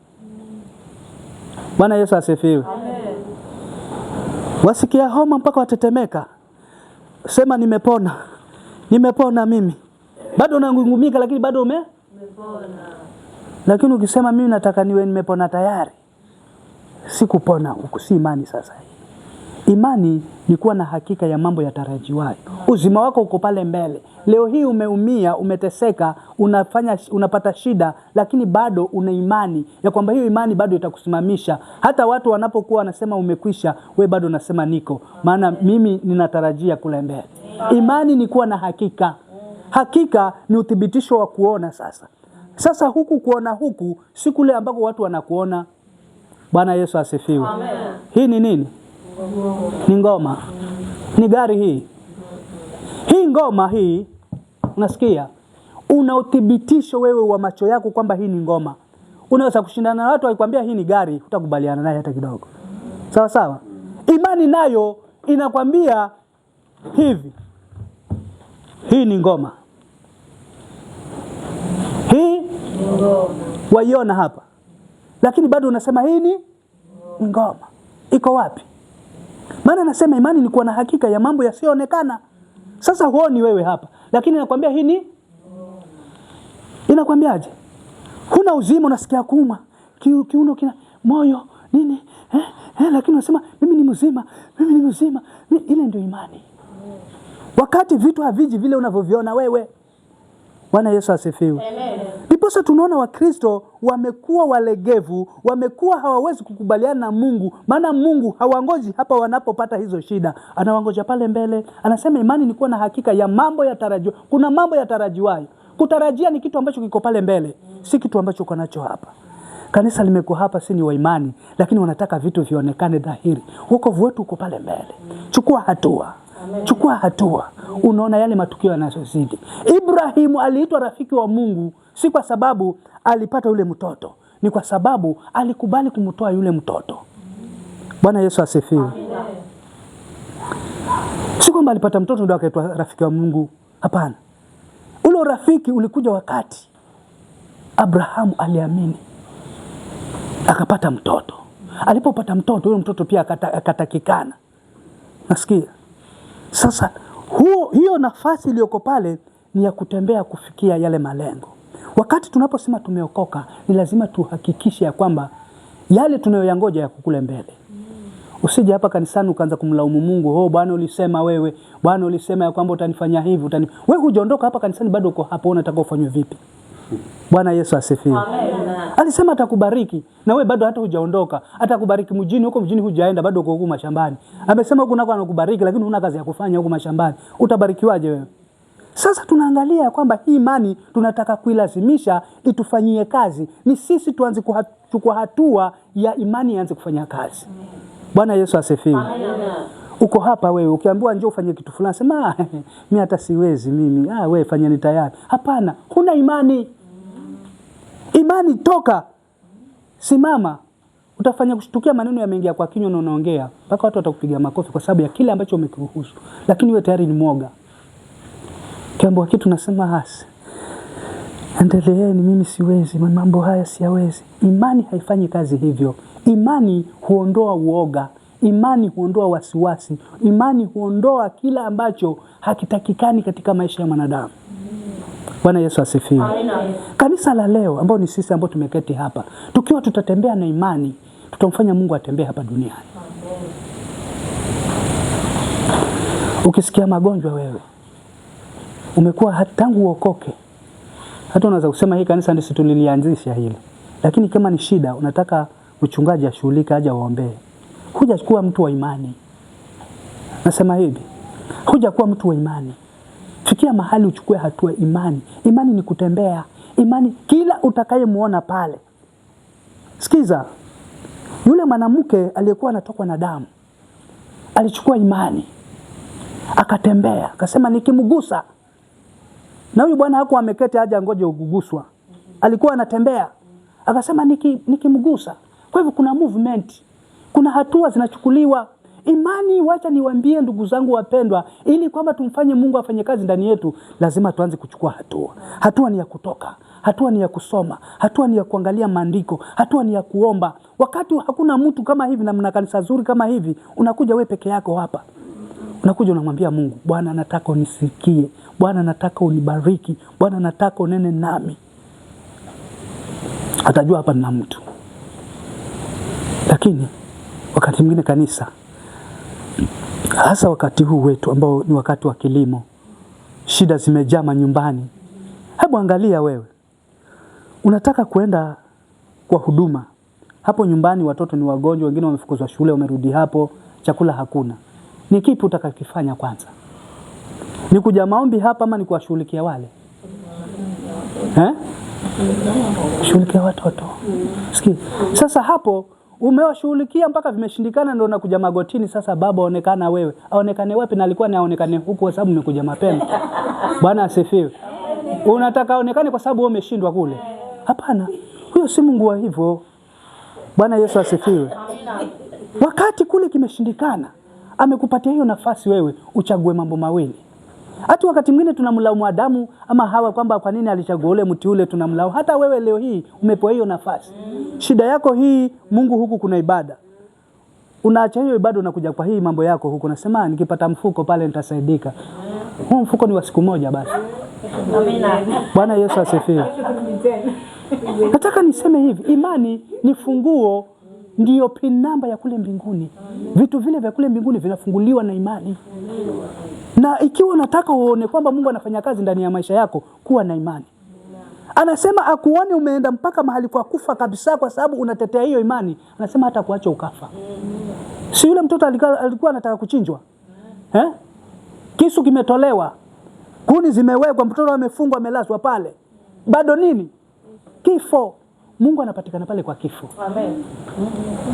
Bwana Yesu asifiwe. Amen. Wasikia homa mpaka watetemeka. Sema nimepona. Nimepona mimi. Bado unangungumika lakini bado umepona. Lakini ukisema mimi nataka niwe nimepona tayari, sikupona, si imani sasa. Imani ni kuwa na hakika ya mambo yatarajiwayo. Uzima wako uko pale mbele. Leo hii umeumia, umeteseka, unapata shida, lakini bado una imani ya kwamba hiyo imani bado itakusimamisha. Hata watu wanapokuwa wanasema umekwisha, we bado unasema niko, maana mimi ninatarajia kule mbele. Imani ni kuwa na hakika. Hakika ni uthibitisho wa kuona sasa. Sasa huku kuona huku si kule ambako watu wanakuona. Bwana Yesu asifiwe. Amen. Hii ni nini? Ni ngoma. Ni gari hii. Hii ngoma hii, unasikia? Una uthibitisho wewe wa macho yako kwamba hii ni ngoma. Unaweza kushindana na watu wakikwambia hii ni gari, hutakubaliana naye hata kidogo. Sawa sawa? Imani nayo inakwambia hivi. Hii ni ngoma. Hii ngoma. Waiona hapa. Lakini bado unasema hii ni ngoma. Iko wapi? Maana nasema imani ni kuwa na hakika ya mambo yasiyoonekana. Sasa huoni wewe hapa, lakini nakwambia hii ni. Inakwambiaje? Huna uzima, unasikia kuuma, kiuno kina moyo nini? Lakini unasema mimi ni mzima, mimi ni mzima. Ile ndio imani. Wakati vitu haviji vile unavyoviona wewe. Bwana Yesu asifiwe. Amen. Ndiposa tunaona Wakristo wamekuwa walegevu, wamekuwa hawawezi kukubaliana na Mungu, maana Mungu hawangoji hapa wanapopata hizo shida. Anawangoja pale mbele. Anasema imani ni kuwa na hakika ya mambo yatarajiwayo. Kuna mambo yatarajiwayo. Kutarajia ni kitu ambacho kiko pale mbele, si kitu ambacho uko nacho hapa. Kanisa limekuwa hapa si ni wa imani, lakini wanataka vitu vionekane dhahiri. Wokovu wetu uko pale mbele. Chukua hatua. Amen. Chukua hatua. Unaona yale matukio yanayozidi. Ibrahimu aliitwa rafiki wa Mungu si kwa sababu alipata yule mtoto, ni kwa sababu alikubali kumtoa yule mtoto. Bwana Yesu asifiwe. Si kwamba alipata mtoto ndio akaitwa rafiki wa Mungu. Hapana. Ule rafiki ulikuja wakati Abrahamu aliamini, akapata mtoto. Alipopata mtoto, yule mtoto pia akatakikana. Nasikia? Sasa hiyo nafasi iliyoko pale ni ya kutembea kufikia yale malengo. Wakati tunaposema tumeokoka, ni lazima tuhakikishe ya kwamba yale tunayoyangoja ya kukule mbele. Usije hapa kanisani ukaanza kumlaumu Mungu, Bwana ulisema wewe, Bwana ulisema ya kwamba utanifanya hivi, wewe hujaondoka hapa kanisani bado uko hapo, unataka ufanywe vipi? Bwana Yesu asifiwe. Alisema atakubariki na wewe bado hata hujaondoka. Atakubariki mjini, huko mjini hujaenda, bado uko huko mashambani. Amesema huko nako anakubariki lakini huna kazi ya kufanya huko mashambani. Utabarikiwaje wewe? Sasa tunaangalia kwamba hii imani tunataka kuilazimisha itufanyie kazi. Ni sisi tuanze kuchukua hatua ya imani ianze kufanya kazi. Bwana Yesu asifiwe. Uko hapa wewe ukiambiwa njoo ufanye kitu fulani sema mimi hata siwezi mimi. Wewe fanya ni tayari. Hapana, huna imani. Imani toka. Simama. Utafanya kushtukia maneno yameingia kwa kinywa na unaongea mpaka watu watakupiga makofi kwa sababu ya kile ambacho umekiruhusu. Lakini wewe tayari ni mwoga. Kiambo kitu nasema hasi. Endeleeni, mimi siwezi, mambo haya siyawezi. Imani haifanyi kazi hivyo. Imani huondoa uoga. Imani huondoa wasiwasi. Imani huondoa kila ambacho hakitakikani katika maisha ya mwanadamu. Bwana Yesu asifiwe. Kanisa la leo ambao ni sisi ambao tumeketi hapa, tukiwa tutatembea na imani, tutamfanya Mungu atembee hapa duniani. Ukisikia magonjwa wewe, umekuwa tangu uokoke. Hata unaweza kusema hii kanisa ndio tulilianzisha hili. Lakini kama ni shida unataka mchungaji ashughulike aje waombee. Huja kuwa mtu wa imani. Nasema hivi, huja kuwa mtu wa imani. Fikia mahali uchukue hatua imani. Imani ni kutembea. Imani kila utakayemuona pale. Sikiza. Yule mwanamke aliyekuwa anatokwa na damu alichukua imani. Akatembea, akasema nikimgusa. Na huyu bwana hakuwa ameketi aje ngoje uguguswa. Alikuwa anatembea. Akasema nikimgusa. Kwa hivyo kuna movement. Kuna hatua zinachukuliwa. Imani, wacha niwaambie ndugu zangu wapendwa, ili kwamba tumfanye Mungu afanye kazi ndani yetu, lazima tuanze kuchukua hatua. Hatua ni ya kutoka, hatua ni ya kusoma, hatua ni ya kuangalia maandiko, hatua ni ya kuomba. Wakati hakuna mtu kama hivi na mna kanisa zuri kama hivi, unakuja wewe peke yako hapa. Unakuja unamwambia Mungu, Bwana nataka unisikie, Bwana nataka unibariki, Bwana nataka unene nami. Atajua hapa nina mtu. Lakini wakati mwingine kanisa, hasa wakati huu wetu ambao ni wakati wa kilimo, shida zimejaa nyumbani. Hebu angalia wewe. Unataka kuenda kwa huduma. Hapo nyumbani watoto ni wagonjwa, wengine wamefukuzwa shule, wamerudi hapo, chakula hakuna. Ni kipi utakakifanya kwanza? Ni kuja maombi hapa ama ni kuwashughulikia wale? Shughulikia watoto. Sikia. Sasa hapo umewashughulikia mpaka vimeshindikana ndio unakuja magotini sasa baba onekana wewe. Aonekane wapi na alikuwa ni aonekane huku kwa sababu umekuja mapema. Bwana asifiwe. Unataka aonekane kwa sababu wewe umeshindwa kule. Hapana. Huyo si Mungu wa hivyo. Bwana Yesu asifiwe. Wakati kule kimeshindikana, amekupatia hiyo nafasi wewe uchague mambo mawili. Hata wakati mwingine tunamlaumu Adamu ama Hawa kwamba kwa nini alichagua ule mti ule, tunamlaumu. Hata wewe leo hii umepewa hiyo nafasi. Shida yako hii, Mungu huku kuna ibada. Unaacha hiyo ibada unakuja kwa hii mambo yako huku. Unasema nikipata mfuko pale nitasaidika. Huo mfuko ni wa siku moja basi. Amina. Bwana Yesu asifiwe. Nataka niseme hivi, imani ni funguo, ndio pin namba ya kule mbinguni. Vitu vile vya kule mbinguni vinafunguliwa na imani. Na ikiwa unataka uone kwamba Mungu anafanya kazi ndani ya maisha yako, kuwa na imani. Anasema akuone umeenda mpaka mahali kwa kufa kabisa kwa sababu unatetea hiyo imani. Anasema hata kuacha ukafa. Si yule mtoto alikuwa anataka kuchinjwa? Kisu kimetolewa. Kuni zimewekwa, mtoto amefungwa amelazwa pale. Bado nini? Kifo. Mungu anapatikana pale kwa kifo. Amen.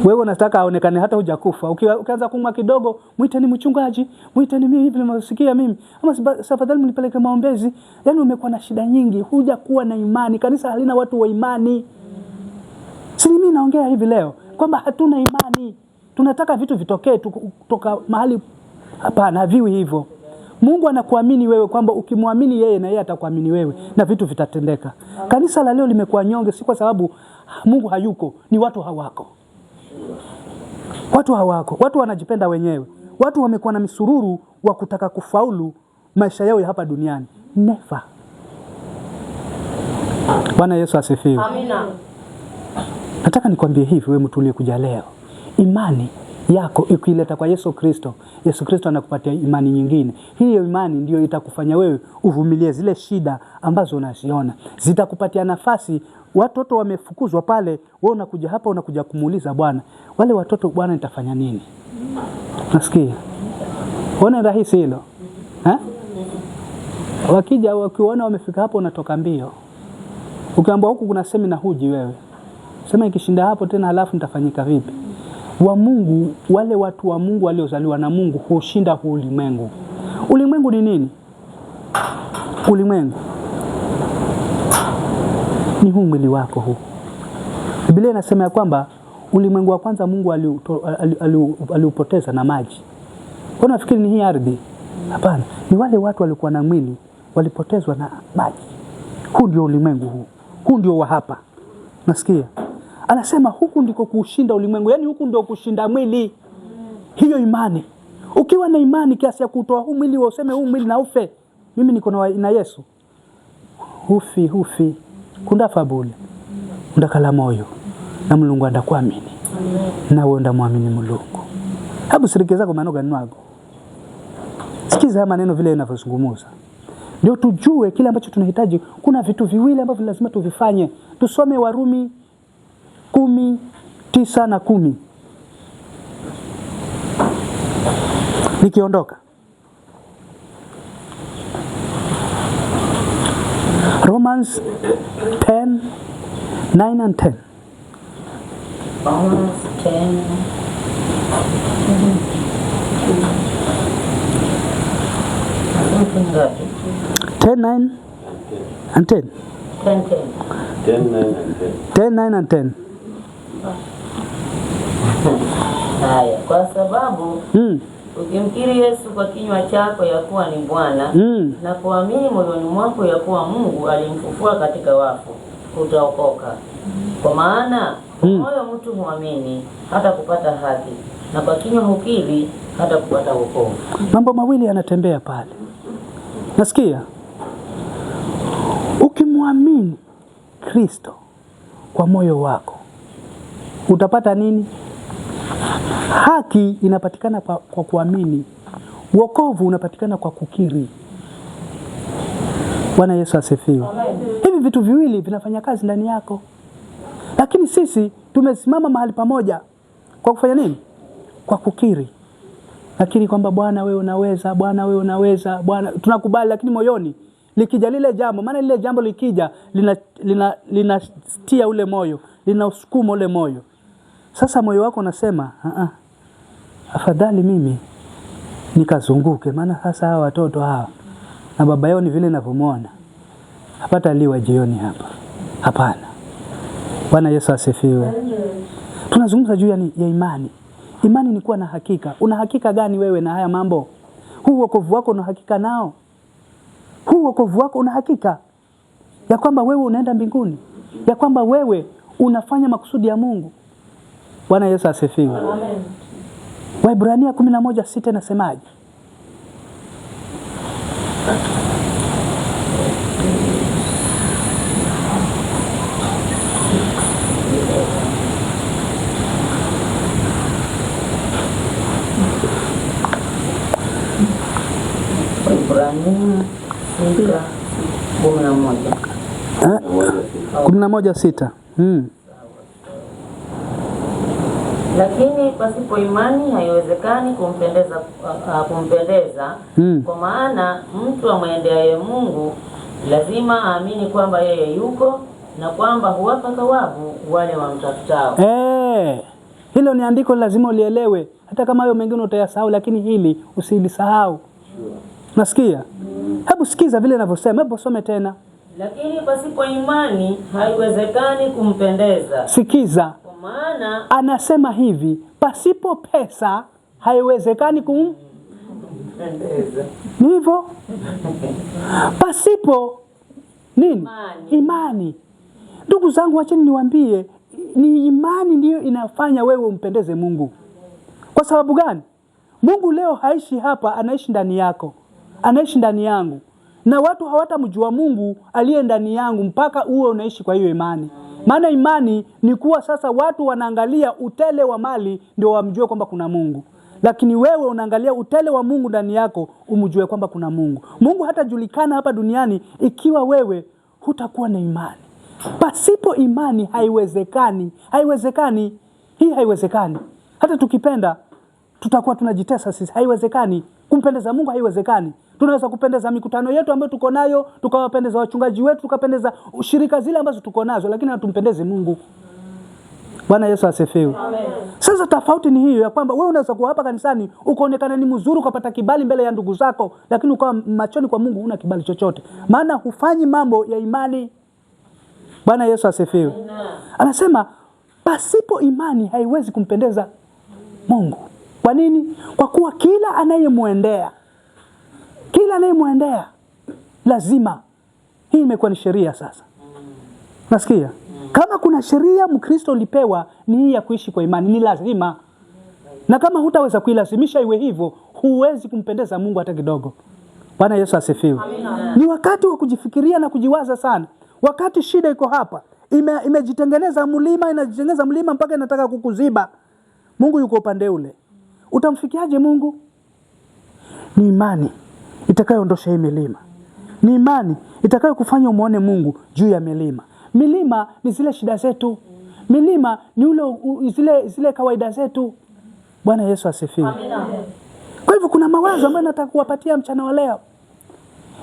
Wewe unataka aonekane hata hujakufa. Ukianza kumwa kidogo, muite ni mchungaji, muite ni mimi hivi nimesikia mimi. Ama safadhali mnipeleke maombezi. Yaani umekuwa na shida nyingi, hujakuwa na imani. Kanisa halina watu wa imani. Si mimi naongea hivi leo kwamba hatuna imani. Tunataka vitu vitokee kutoka mahali. Hapana, haviwi hivyo. Mungu anakuamini wewe kwamba ukimwamini yeye na yeye atakuamini wewe na vitu vitatendeka. Kanisa la leo limekuwa nyonge si kwa sababu Mungu hayuko, ni watu hawako. Watu hawako, watu wanajipenda wenyewe. Watu wamekuwa na misururu wa kutaka kufaulu maisha yao ya hapa duniani. Never. Bwana Yesu asifiwe. Amina. Nataka nikwambie hivi wewe mtu uliyekuja leo. Imani yako ukileta kwa Yesu Kristo, Yesu Kristo anakupatia imani nyingine. Hiyo imani ndio itakufanya wewe uvumilie zile shida ambazo unaziona. Zitakupatia nafasi. Watoto wamefukuzwa pale, wewe unakuja hapa, unakuja kumuuliza Bwana, wale watoto Bwana nitafanya nini? Nasikia. Ona rahisi hilo. Wakija wakiona wamefika hapo, unatoka mbio. Ukiambiwa huku kuna semina, huji wewe. Sema ikishinda hapo tena halafu nitafanyika vipi? Wa Mungu, wale watu wa Mungu waliozaliwa na Mungu hushinda ulimwengu. Ulimwengu ni nini? Ulimwengu ni huu mwili wako huu. Biblia inasema ya kwamba ulimwengu wa kwanza Mungu aliupoteza na maji. Kwa nafikiri ni hii ardhi? Hapana, ni wale watu walikuwa na mwili walipotezwa na maji. Huu ndio ulimwengu huu. Huu ndio wa hapa. Nasikia. Anasema huku ndiko kushinda ulimwengu. Yaani huku ndio kushinda mwili. Hiyo imani. Ukiwa na imani kiasi ya kutoa huu mwili useme huu mwili na ufe. Mimi niko na Yesu. Hufi. Kundafa bule. Undakala moyo. Na Mulungu andakuamini. Na wewe ndamwamini Mulungu. Hebu sirikeza kwa maneno gani wako. Sikiza haya maneno vile yanavyozungumza. Ndio tujue kile ambacho tunahitaji. Kuna vitu viwili ambavyo lazima tuvifanye. Tusome Warumi 10:9 na 10. Nikiondoka. Romans 10:9 and 10. Romans 10. 10:9 and 10. 10:9 and 10. Haya, kwa sababu ukimkiri Yesu kwa kinywa chako ya kuwa ni Bwana na kuamini moyoni mwako ya kuwa Mungu alimfufua katika wafu, utaokoka. Kwa maana moyo mtu huamini hata kupata haki, na kwa kinywa hukiri hata kupata wokovu. Mambo mawili yanatembea pale. Nasikia? Ukimwamini Kristo kwa moyo wako, utapata nini? Haki inapatikana kwa kuamini. Wokovu unapatikana kwa kukiri. Bwana Yesu asifiwe. Hivi vitu viwili vinafanya kazi ndani yako. Lakini sisi tumesimama mahali pamoja kwa kufanya nini? Kwa kukiri. Lakini kwamba Bwana wewe unaweza, Bwana wewe unaweza, Bwana tunakubali, lakini moyoni likija lile jambo, maana lile jambo likija linatia ule moyo, linausukuma ule moyo. Sasa moyo wako unasema, afadhali mimi nikazunguke, maana sasa hawa watoto hawa na baba yao ni vile ninavyomuona. Hapata liwa jioni hapa. Hapana. Bwana Yesu asifiwe. Tunazungumza juu ya imani. Imani ni kuwa na hakika. Una hakika gani wewe na haya mambo? Huu wokovu wako una hakika nao? Huu wokovu wako una hakika ya kwamba wewe unaenda mbinguni? Ya kwamba wewe unafanya makusudi ya Mungu? Bwana Yesu asifiwe. Amen. Waebrania 11:6 nasemaje? Waebrania 11:6. Lakini pasipo imani haiwezekani kumpendeza. Kwa maana mtu amwendeaye Mungu lazima aamini kwamba yeye yuko na kwamba huwapa thawabu wale wamtafutao. Hilo ni andiko lazima ulielewe. Hata kama hayo mengine utayasahau, lakini hili usilisahau. Nasikia? Hebu sikiza vile ninavyosema. Hebu some tena. Lakini pasipo imani haiwezekani kumpendeza. Sikiza. Kwa maana anasema hivi, pasipo pesa haiwezekani kumpendeza. Ni hivyo? Pasipo nini? Imani. Ndugu zangu, wacheni niwaambie, ni imani ndiyo inafanya wewe umpendeze Mungu. Kwa sababu gani? Mungu leo haishi hapa, anaishi ndani yako. Anaishi ndani yangu. Na watu hawatamjua Mungu aliye ndani yangu mpaka uwe unaishi kwa hiyo imani. Maana imani ni kuwa sasa watu wanaangalia utele wa mali ndio wamjue kwamba kuna Mungu. Lakini wewe unaangalia utele wa Mungu ndani yako umjue kwamba kuna Mungu. Mungu hatajulikana hapa duniani ikiwa wewe hutakuwa na imani. Pasipo imani haiwezekani. Haiwezekani. Hii haiwezekani. Hata tukipenda tutakuwa tunajitesa sisi. Haiwezekani. Kumpendeza Mungu haiwezekani. Tunaweza kupendeza mikutano yetu ambayo tuko nayo, tukawapendeza wachungaji wetu, tukapendeza ushirika zile ambazo tuko nazo, lakini hatumpendeze Mungu. Bwana Yesu asifiwe. Amen. Sasa tofauti ni hiyo ya kwamba wewe unaweza kuwa hapa kanisani ukaonekana ni mzuri, ukapata kibali mbele ya ndugu zako, lakini ukawa machoni kwa Mungu huna kibali chochote. Maana hufanyi mambo ya imani. Bwana Yesu asifiwe. Anasema pasipo imani haiwezi kumpendeza Mungu. Kwa nini? Kwa kuwa kila anayemwendea lazima. Hii imekuwa ni sheria sasa. Nasikia? Kama kuna sheria Mkristo lipewa ni hii ya kuishi kwa imani, ni lazima. Na kama hutaweza kuilazimisha iwe hivyo, huwezi kumpendeza Mungu hata kidogo. Bwana Yesu asifiwe. Ni wakati wa kujifikiria na kujiwaza sana. Wakati shida iko hapa, imejitengeneza mlima mpaka inataka kukuziba. Mungu yuko upande ule. Utamfikiaje Mungu? Ni imani itakayoondosha hii milima. Ni imani itakayokufanya umuone Mungu juu ya milima. Milima ni zile shida zetu. Milima ni zile kawaida zetu. Bwana Yesu asifiwe. Kwa hivyo kuna mawazo ambayo nataka kuwapatia mchana wa leo.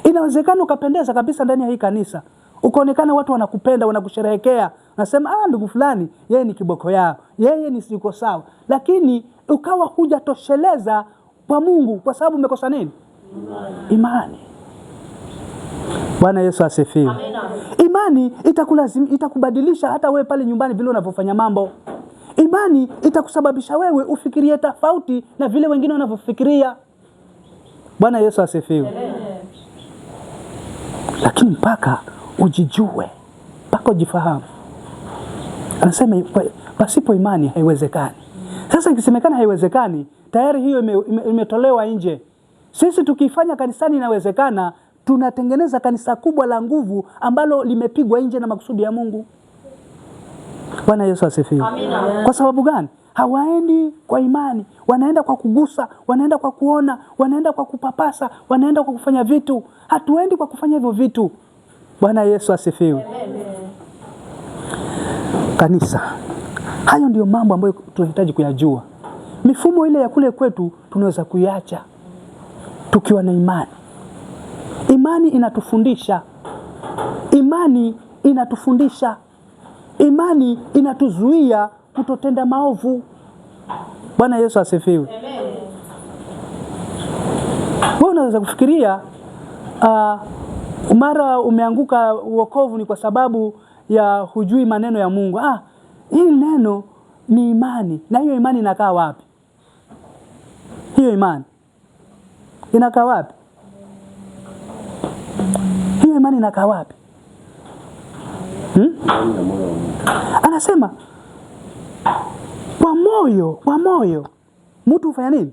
Inawezekana ukapendeza kabisa ndani ya hii kanisa. Ukaonekana watu wanakupenda, wanakusherehekea. Nasema ndugu fulani, yeye ni kiboko yao. Yeye ni siko sawa. Lakini ukawa hujatosheleza kwa Mungu kwa sababu umekosa nini? Imani. Bwana Yesu asifiwe. Imani itakubadilisha hata wewe pale nyumbani vile unavyofanya mambo. Imani itakusababisha wewe ufikirie tofauti na vile wengine wanavyofikiria. Bwana Yesu asifiwe. Lakini mpaka ujijue, mpaka ujifahamu. Anasema pasipo imani haiwezekani. Sasa ikisemekana haiwezekani, tayari hiyo imetolewa nje. Sisi tukifanya kanisani inawezekana, tunatengeneza kanisa kubwa la nguvu ambalo limepigwa nje na makusudi ya Mungu. Bwana Yesu asifiwe. Kwa sababu gani? Hawaendi kwa imani, wanaenda kwa kugusa, wanaenda kwa kuona, wanaenda kwa kupapasa, wanaenda kwa kufanya vitu. Hatuendi kwa kufanya hivyo vitu. Bwana Yesu asifiwe. Kanisa, hayo ndio mambo ambayo tunahitaji kuyajua. Mifumo ile ya kule kwetu tunaweza kuiacha tukiwa na imani. Imani inatufundisha. Imani inatufundisha. Imani inatuzuia kutotenda maovu. Bwana Yesu asifiwe. Wewe unaweza kufikiria mara umeanguka wokovu ni kwa sababu ya hujui maneno ya Mungu. Hii neno ni imani. Na hiyo imani inakaa wapi? Hiyo imani inakaa wapi? Hiyo imani inakaa wapi? Anasema kwa moyo mtu hufanya nini?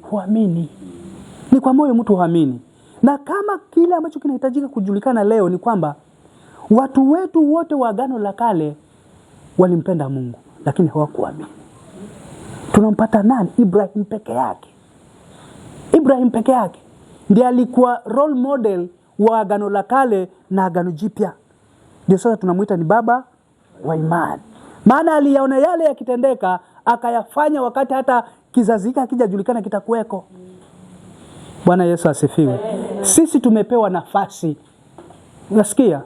Huamini. Ni kwa moyo mtu huamini. Na kama kile ambacho kinahitajika kujulikana leo ni kwamba watu wetu wote wa Agano la Kale walimpenda Mungu lakini hawakuamini. Tunampata nani? Ibrahim peke yake. Ibrahim peke yake ndiye alikuwa role model wa Agano la Kale na Agano Jipya. Ndio sasa tunamuita ni baba wa imani. Maana aliyaona yale yakitendeka akayafanya wakati hata kizazi hiki hakijajulikana kitakuweko. Bwana Yesu asifiwe. Sisi tumepewa nafasi. Unasikia?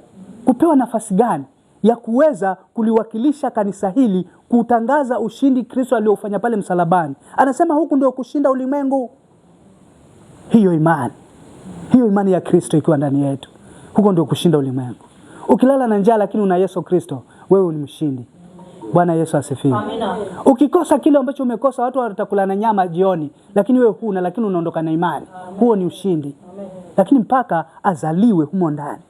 Kupewa nafasi gani? Ya kuweza kuliwakilisha kanisa hili, kutangaza ushindi Kristo aliofanya pale msalabani. Anasema huku ndio kushinda ulimwengu. Hiyo imani ya Kristo ikiwa ndani yetu. Huko ndio kushinda ulimwengu. Ukilala na njaa lakini una Yesu Kristo, wewe ni mshindi. Bwana Yesu asifiwe. Amina. Ukikosa kile ambacho umekosa, watu watakula na nyama jioni, lakini wewe huna, lakini unaondoka na imani. Huo ni ushindi. Lakini mpaka azaliwe humo ndani.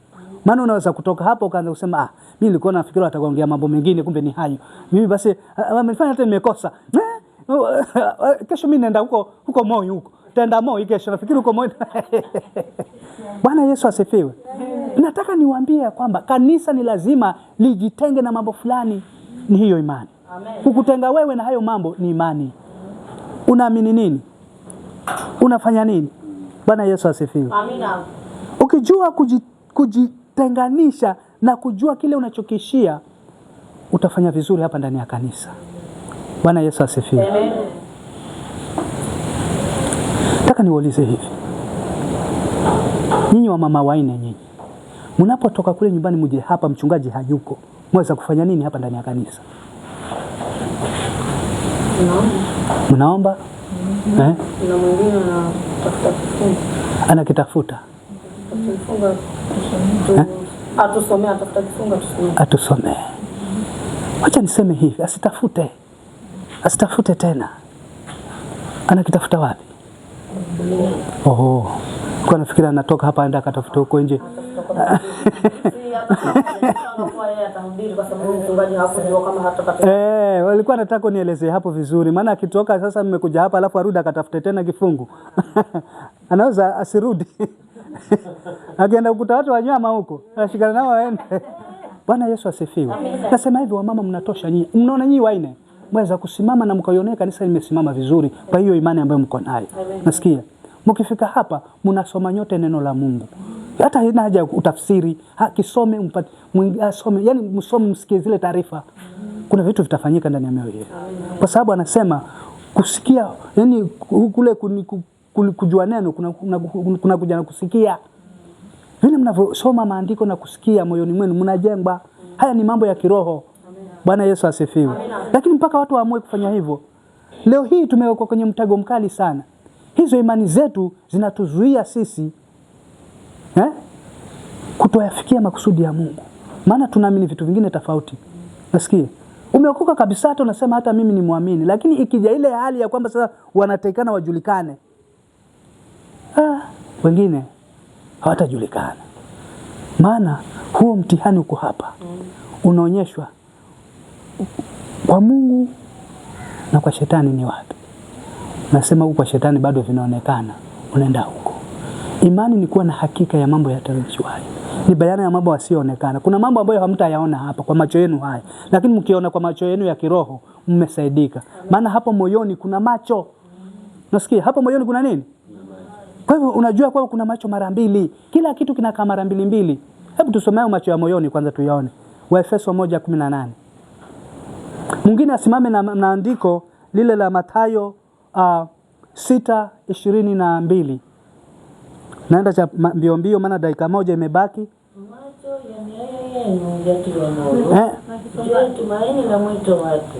Maana unaweza kutoka hapo ukaanza kusema mimi nilikuwa nafikiri wataongea mambo mengine kumbe ni hayo. Mimi basi wamefanya hata nimekosa. Kesho mimi naenda huko Moi huko. Tenda Moi kesho nafikiri huko Moi. Bwana Yesu asifiwe. Nataka niwaambie kwamba kanisa ni lazima lijitenge na mambo fulani, ni hiyo imani. Amen. Kukutenga wewe na hayo mambo ni imani. Unaamini nini? Unafanya nini? Bwana Yesu asifiwe. Amina. Ukijua kujitenganisha na kujua kile unachokishia, utafanya vizuri hapa ndani ya kanisa. Bwana Yesu asifiwe. Amen. Nataka niulize hivi. Nyinyi wa mama waine nyinyi, mnapotoka kule nyumbani mje hapa mchungaji hayuko, mweza kufanya nini hapa ndani ya kanisa? Mnaomba? Na mwingine anatafuta kifungo. Anakitafuta. Kifungo. Atusomee, atafuta kifungo tusomee. Atusomee. Wacha niseme hivi, asitafute tena. Anakitafuta wapi? Kwa nafikiri anatoka hapa aenda akatafuta huko nje. Walikuwa nataka nielezee hapo vizuri, maana akitoka sasa mmekuja hapa alafu arudi akatafute tena kifungu. Anaweza asirudi. Akienda kukuta watu wanyama huko, ashikana nao waende. Bwana Yesu asifiwe. Nasema hivi, wamama mnatosha nyinyi. Mnaona nyinyi waine mweza kusimama na mkaionea kanisa limesimama vizuri kwa hiyo imani ambayo mko nayo. Nasikia mkifika hapa mnasoma nyote neno la Mungu. Hata haina haja utafsiri, kisome mpate asome, yani msome msikie zile taarifa. Kuna vitu vitafanyika ndani ya mioyo yenu. Kwa sababu anasema kusikia, yani kule kujua neno kuna kuja na kusikia. Vile mnavyosoma maandiko na kusikia moyoni mwenu mnajengwa. Haya ni mambo ya kiroho. Bwana Yesu asifiwe. Lakini mpaka watu waamue kufanya hivyo. Leo hii tumewekwa kwenye mtego mkali sana. Hizo imani zetu zinatuzuia sisi kutoyafikia makusudi ya Mungu. Maana tunaamini vitu vingine tofauti. Nasikia umeokoka kabisa, hata unasema hata mimi ni muamini, lakini ikija ile hali ya kwamba sasa wanatakikana wajulikane, wengine hawatajulikana. Maana huo mtihani uko hapa. Unaonyeshwa kwa Mungu na kwa shetani ni wapi. Nasema huko kwa shetani bado vinaonekana, unaenda huko. Imani ni kuwa na hakika ya mambo yatarajiwayo. Ni bayana ya mambo yasiyoonekana. Kuna mambo ambayo hamtayaona hapa kwa macho yenu haya, lakini mkiona kwa macho yenu ya kiroho mmesaidika. Maana hapo moyoni kuna macho. Nasikia hapo moyoni kuna nini? Kwa hivyo unajua kwa kuna macho mara mbili. Kila kitu kinakaa mara mbili mbili. Hebu tusomee macho ya moyoni kwanza tuyaone. Waefeso 1:18. Mwingine asimame na andiko lile la Mathayo 6:22. Naenda cha mbio maana dakika moja imebaki. Macho ya mioyo yenu yatiwe nuru. Tumaini la mwito wake.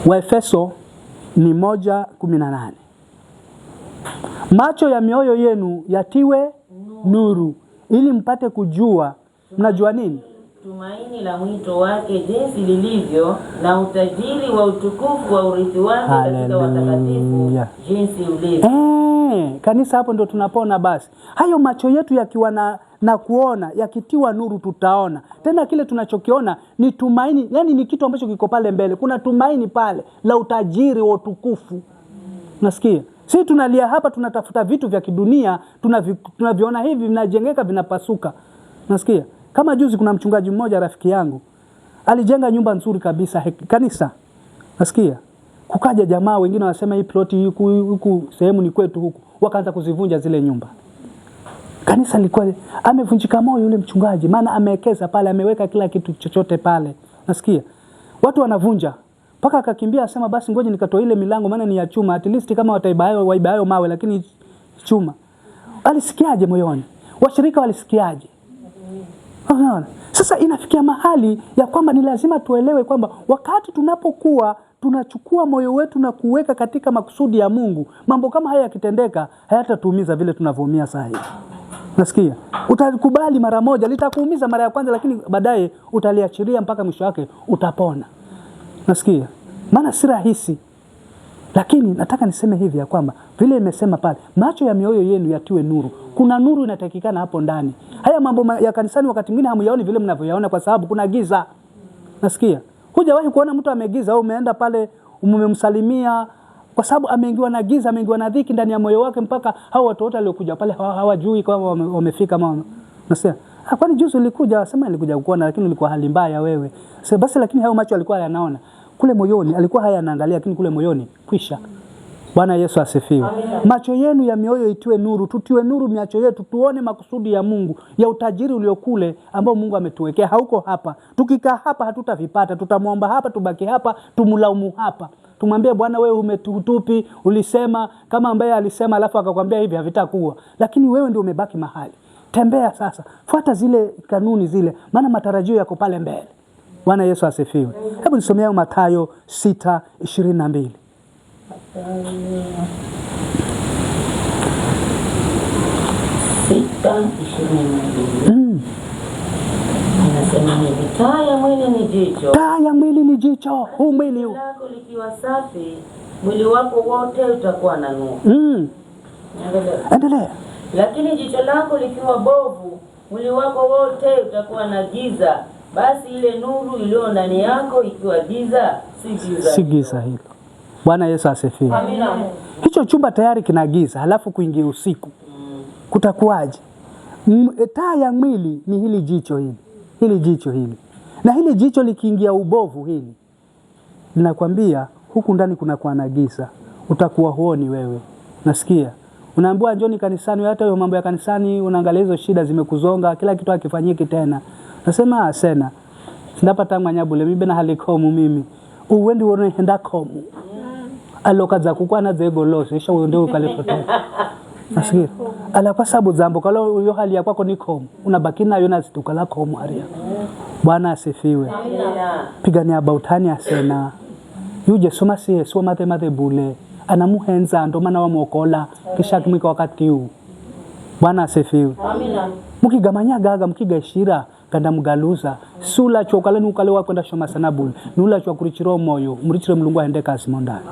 Waefeso ni 1:18. Macho ya mioyo yenu yatiwe nuru ili mpate kujua. Mnajua nini? Tumaini la mwito wake jinsi lilivyo na utajiri wa utukufu wa urithi wake katika watakatifu jinsi ulivyo. Kanisa hapo ndo tunapona basi. Hayo macho yetu yakiwa na kuona, yakitiwa nuru tutaona. Tena kile tunachokiona ni tumaini, yani ni kitu ambacho kiko pale mbele. Kuna tumaini pale la utajiri wa utukufu. Nasikia? Sisi tunalia hapa tunatafuta vitu vya kidunia, tunaviona hivi vinajengeka vinapasuka. Nasikia? Kama juzi kuna mchungaji mmoja rafiki yangu alijenga nyumba nzuri kabisa kanisa. Nasikia? Kukaja jamaa wengine wanasema hii ploti huku sehemu ni kwetu huku. Wakaanza kuzivunja zile nyumba. Kanisa lilikuwa amevunjika moyo yule mchungaji, maana amewekeza pale, ameweka kila kitu chochote pale. Nasikia? Watu wanavunja. Paka akakimbia asema basi ngoja nikatoa ile milango maana ni ya chuma, at least kama waibayo mawe lakini chuma. Alisikiaje moyoni? Washirika walisikiaje? Unaona? Sasa inafikia mahali ya kwamba ni lazima tuelewe kwamba wakati tunapokuwa tunachukua moyo wetu na kuweka katika makusudi ya Mungu, mambo kama haya yakitendeka hayatatuumiza vile tunavyoumia sasa hivi. Nasikia? Utakubali mara moja, litakuumiza mara ya kwanza lakini baadaye utaliachilia mpaka mwisho wake utapona. Nasikia? Maana si rahisi. Lakini nataka niseme hivi ya kwamba vile nimesema pale, macho ya mioyo yenu yatiwe nuru. Kuna nuru inatakikana hapo ndani. Haya mambo ya kanisani wakati mwingine hamuyaoni vile mnavyoyaona kwa sababu kuna giza. Nasikia? Hujawahi kuona mtu amegiza au umeenda pale umemsalimia kwa sababu ameingiwa na giza, ameingiwa na dhiki ndani ya moyo wake mpaka hao watu wote waliokuja pale hawajui kama wamefika mama. Nasikia? Kwani juzi ulikuja? Sema nilikuja kukuona lakini ulikuwa hali mbaya wewe. Sasa basi, lakini hayo macho alikuwa yanaona. Kule moyoni alikuwa haya anaangalia, lakini kule moyoni kwisha. Bwana Yesu asifiwe. Macho yenu ya mioyo itiwe nuru, tutiwe nuru macho yetu, tuone makusudi ya Mungu, ya utajiri uliokule ambao Mungu ametuwekea. Hauko hapa. Tukikaa hapa hatutavipata. Tutamwomba hapa, tubaki hapa, tumlaumu hapa. Tumwambie Bwana, wewe umetutupi, ulisema kama ambaye alisema alafu akakwambia hivi havitakuwa. Lakini wewe ndio umebaki mahali. Tembea sasa. Fuata zile kanuni zile, maana matarajio yako pale mbele. Bwana Yesu asifiwe. Hebu nisomee Mathayo 6:22. Anasema hivi, taa ya mwili ni jicho. Taa ya mwili ni jicho. Huu mwili huu. Lako likiwa safi, mwili wako wote utakuwa na nuru. Endelea. Lakini jicho lako likiwa bovu, mwili wako wote utakuwa na giza. Basi ile nuru iliyo ndani yako ikiwa giza, si giza hilo. Bwana Yesu asifiwe. Amina. Hicho chumba tayari kina giza, halafu kuingia usiku. Kutakuwaje? Taa ya mwili ni hili jicho hili. Hili jicho hili. Na hili jicho likiingia ubovu hili, ninakwambia huku ndani kuna kuwa na giza. Utakuwa huoni wewe. Nasikia unaambiwa njoni kanisani, hata hiyo mambo ya kanisani unaangalia hizo shida zimekuzonga, kila kitu hakifanyiki tena. Nasema sena sindapata mwanyabule mimi na halikomu mimi uwendi uone henda komu alokaza kukwana zego lose isha uende ukalepote. Nasikia ala kwa sababu zambo kala hiyo hali ya kwako ni komu unabaki nayo na zitukala komu aria. Bwana asifiwe. Pigania bautani asena yuje soma sio mate bule anamuhenza ndo maana wamuokola kisha kimika wakati huu. Bwana asifiwe. Amina. Mukigamanya gaga mukigashira kanda mugaluza sula chokala nukale wakwenda shoma sana bule nula chwa kurichiro moyo murichire Mulungu aende kasi mondani.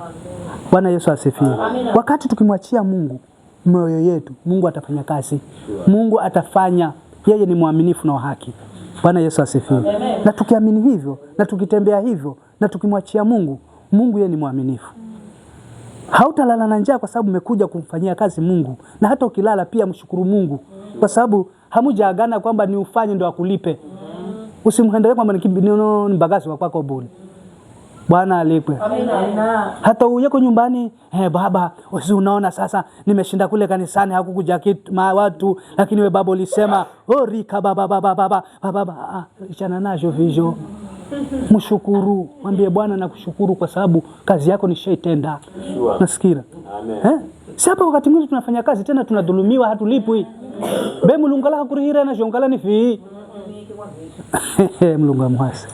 Bwana Yesu asifiwe. Wakati tukimwachia Mungu moyo yetu, Mungu atafanya kazi. Mungu atafanya, yeye ni mwaminifu na wa haki. Bwana Yesu asifiwe. Na tukiamini hivyo na tukitembea hivyo na tukimwachia Mungu, Mungu yeye ni mwaminifu. Hautalala na njaa kwa sababu umekuja kumfanyia kazi Mungu, na hata ukilala pia mshukuru Mungu kwa sababu hamujaagana kwamba ni ufanye ndio akulipe. Usimhendelee kwamba ni mbagazi wa kwako bure. Bwana alikwe. Amina. Hata uyeko nyumbani, baba, unaona sasa nimeshinda kule kanisani hakukuja watu, lakini we baba ulisema, rika baba, ichana nacho vizho. Mshukuru, mwambie Bwana nakushukuru kwa sababu kazi yako nishaitenda. Nasikia. Amen. Sasa wakati mwingine tunafanya kazi tena tunadhulumiwa hatulipwi. Be Mulungu la kurihira na shongala ni fi. Mulungu amwasi.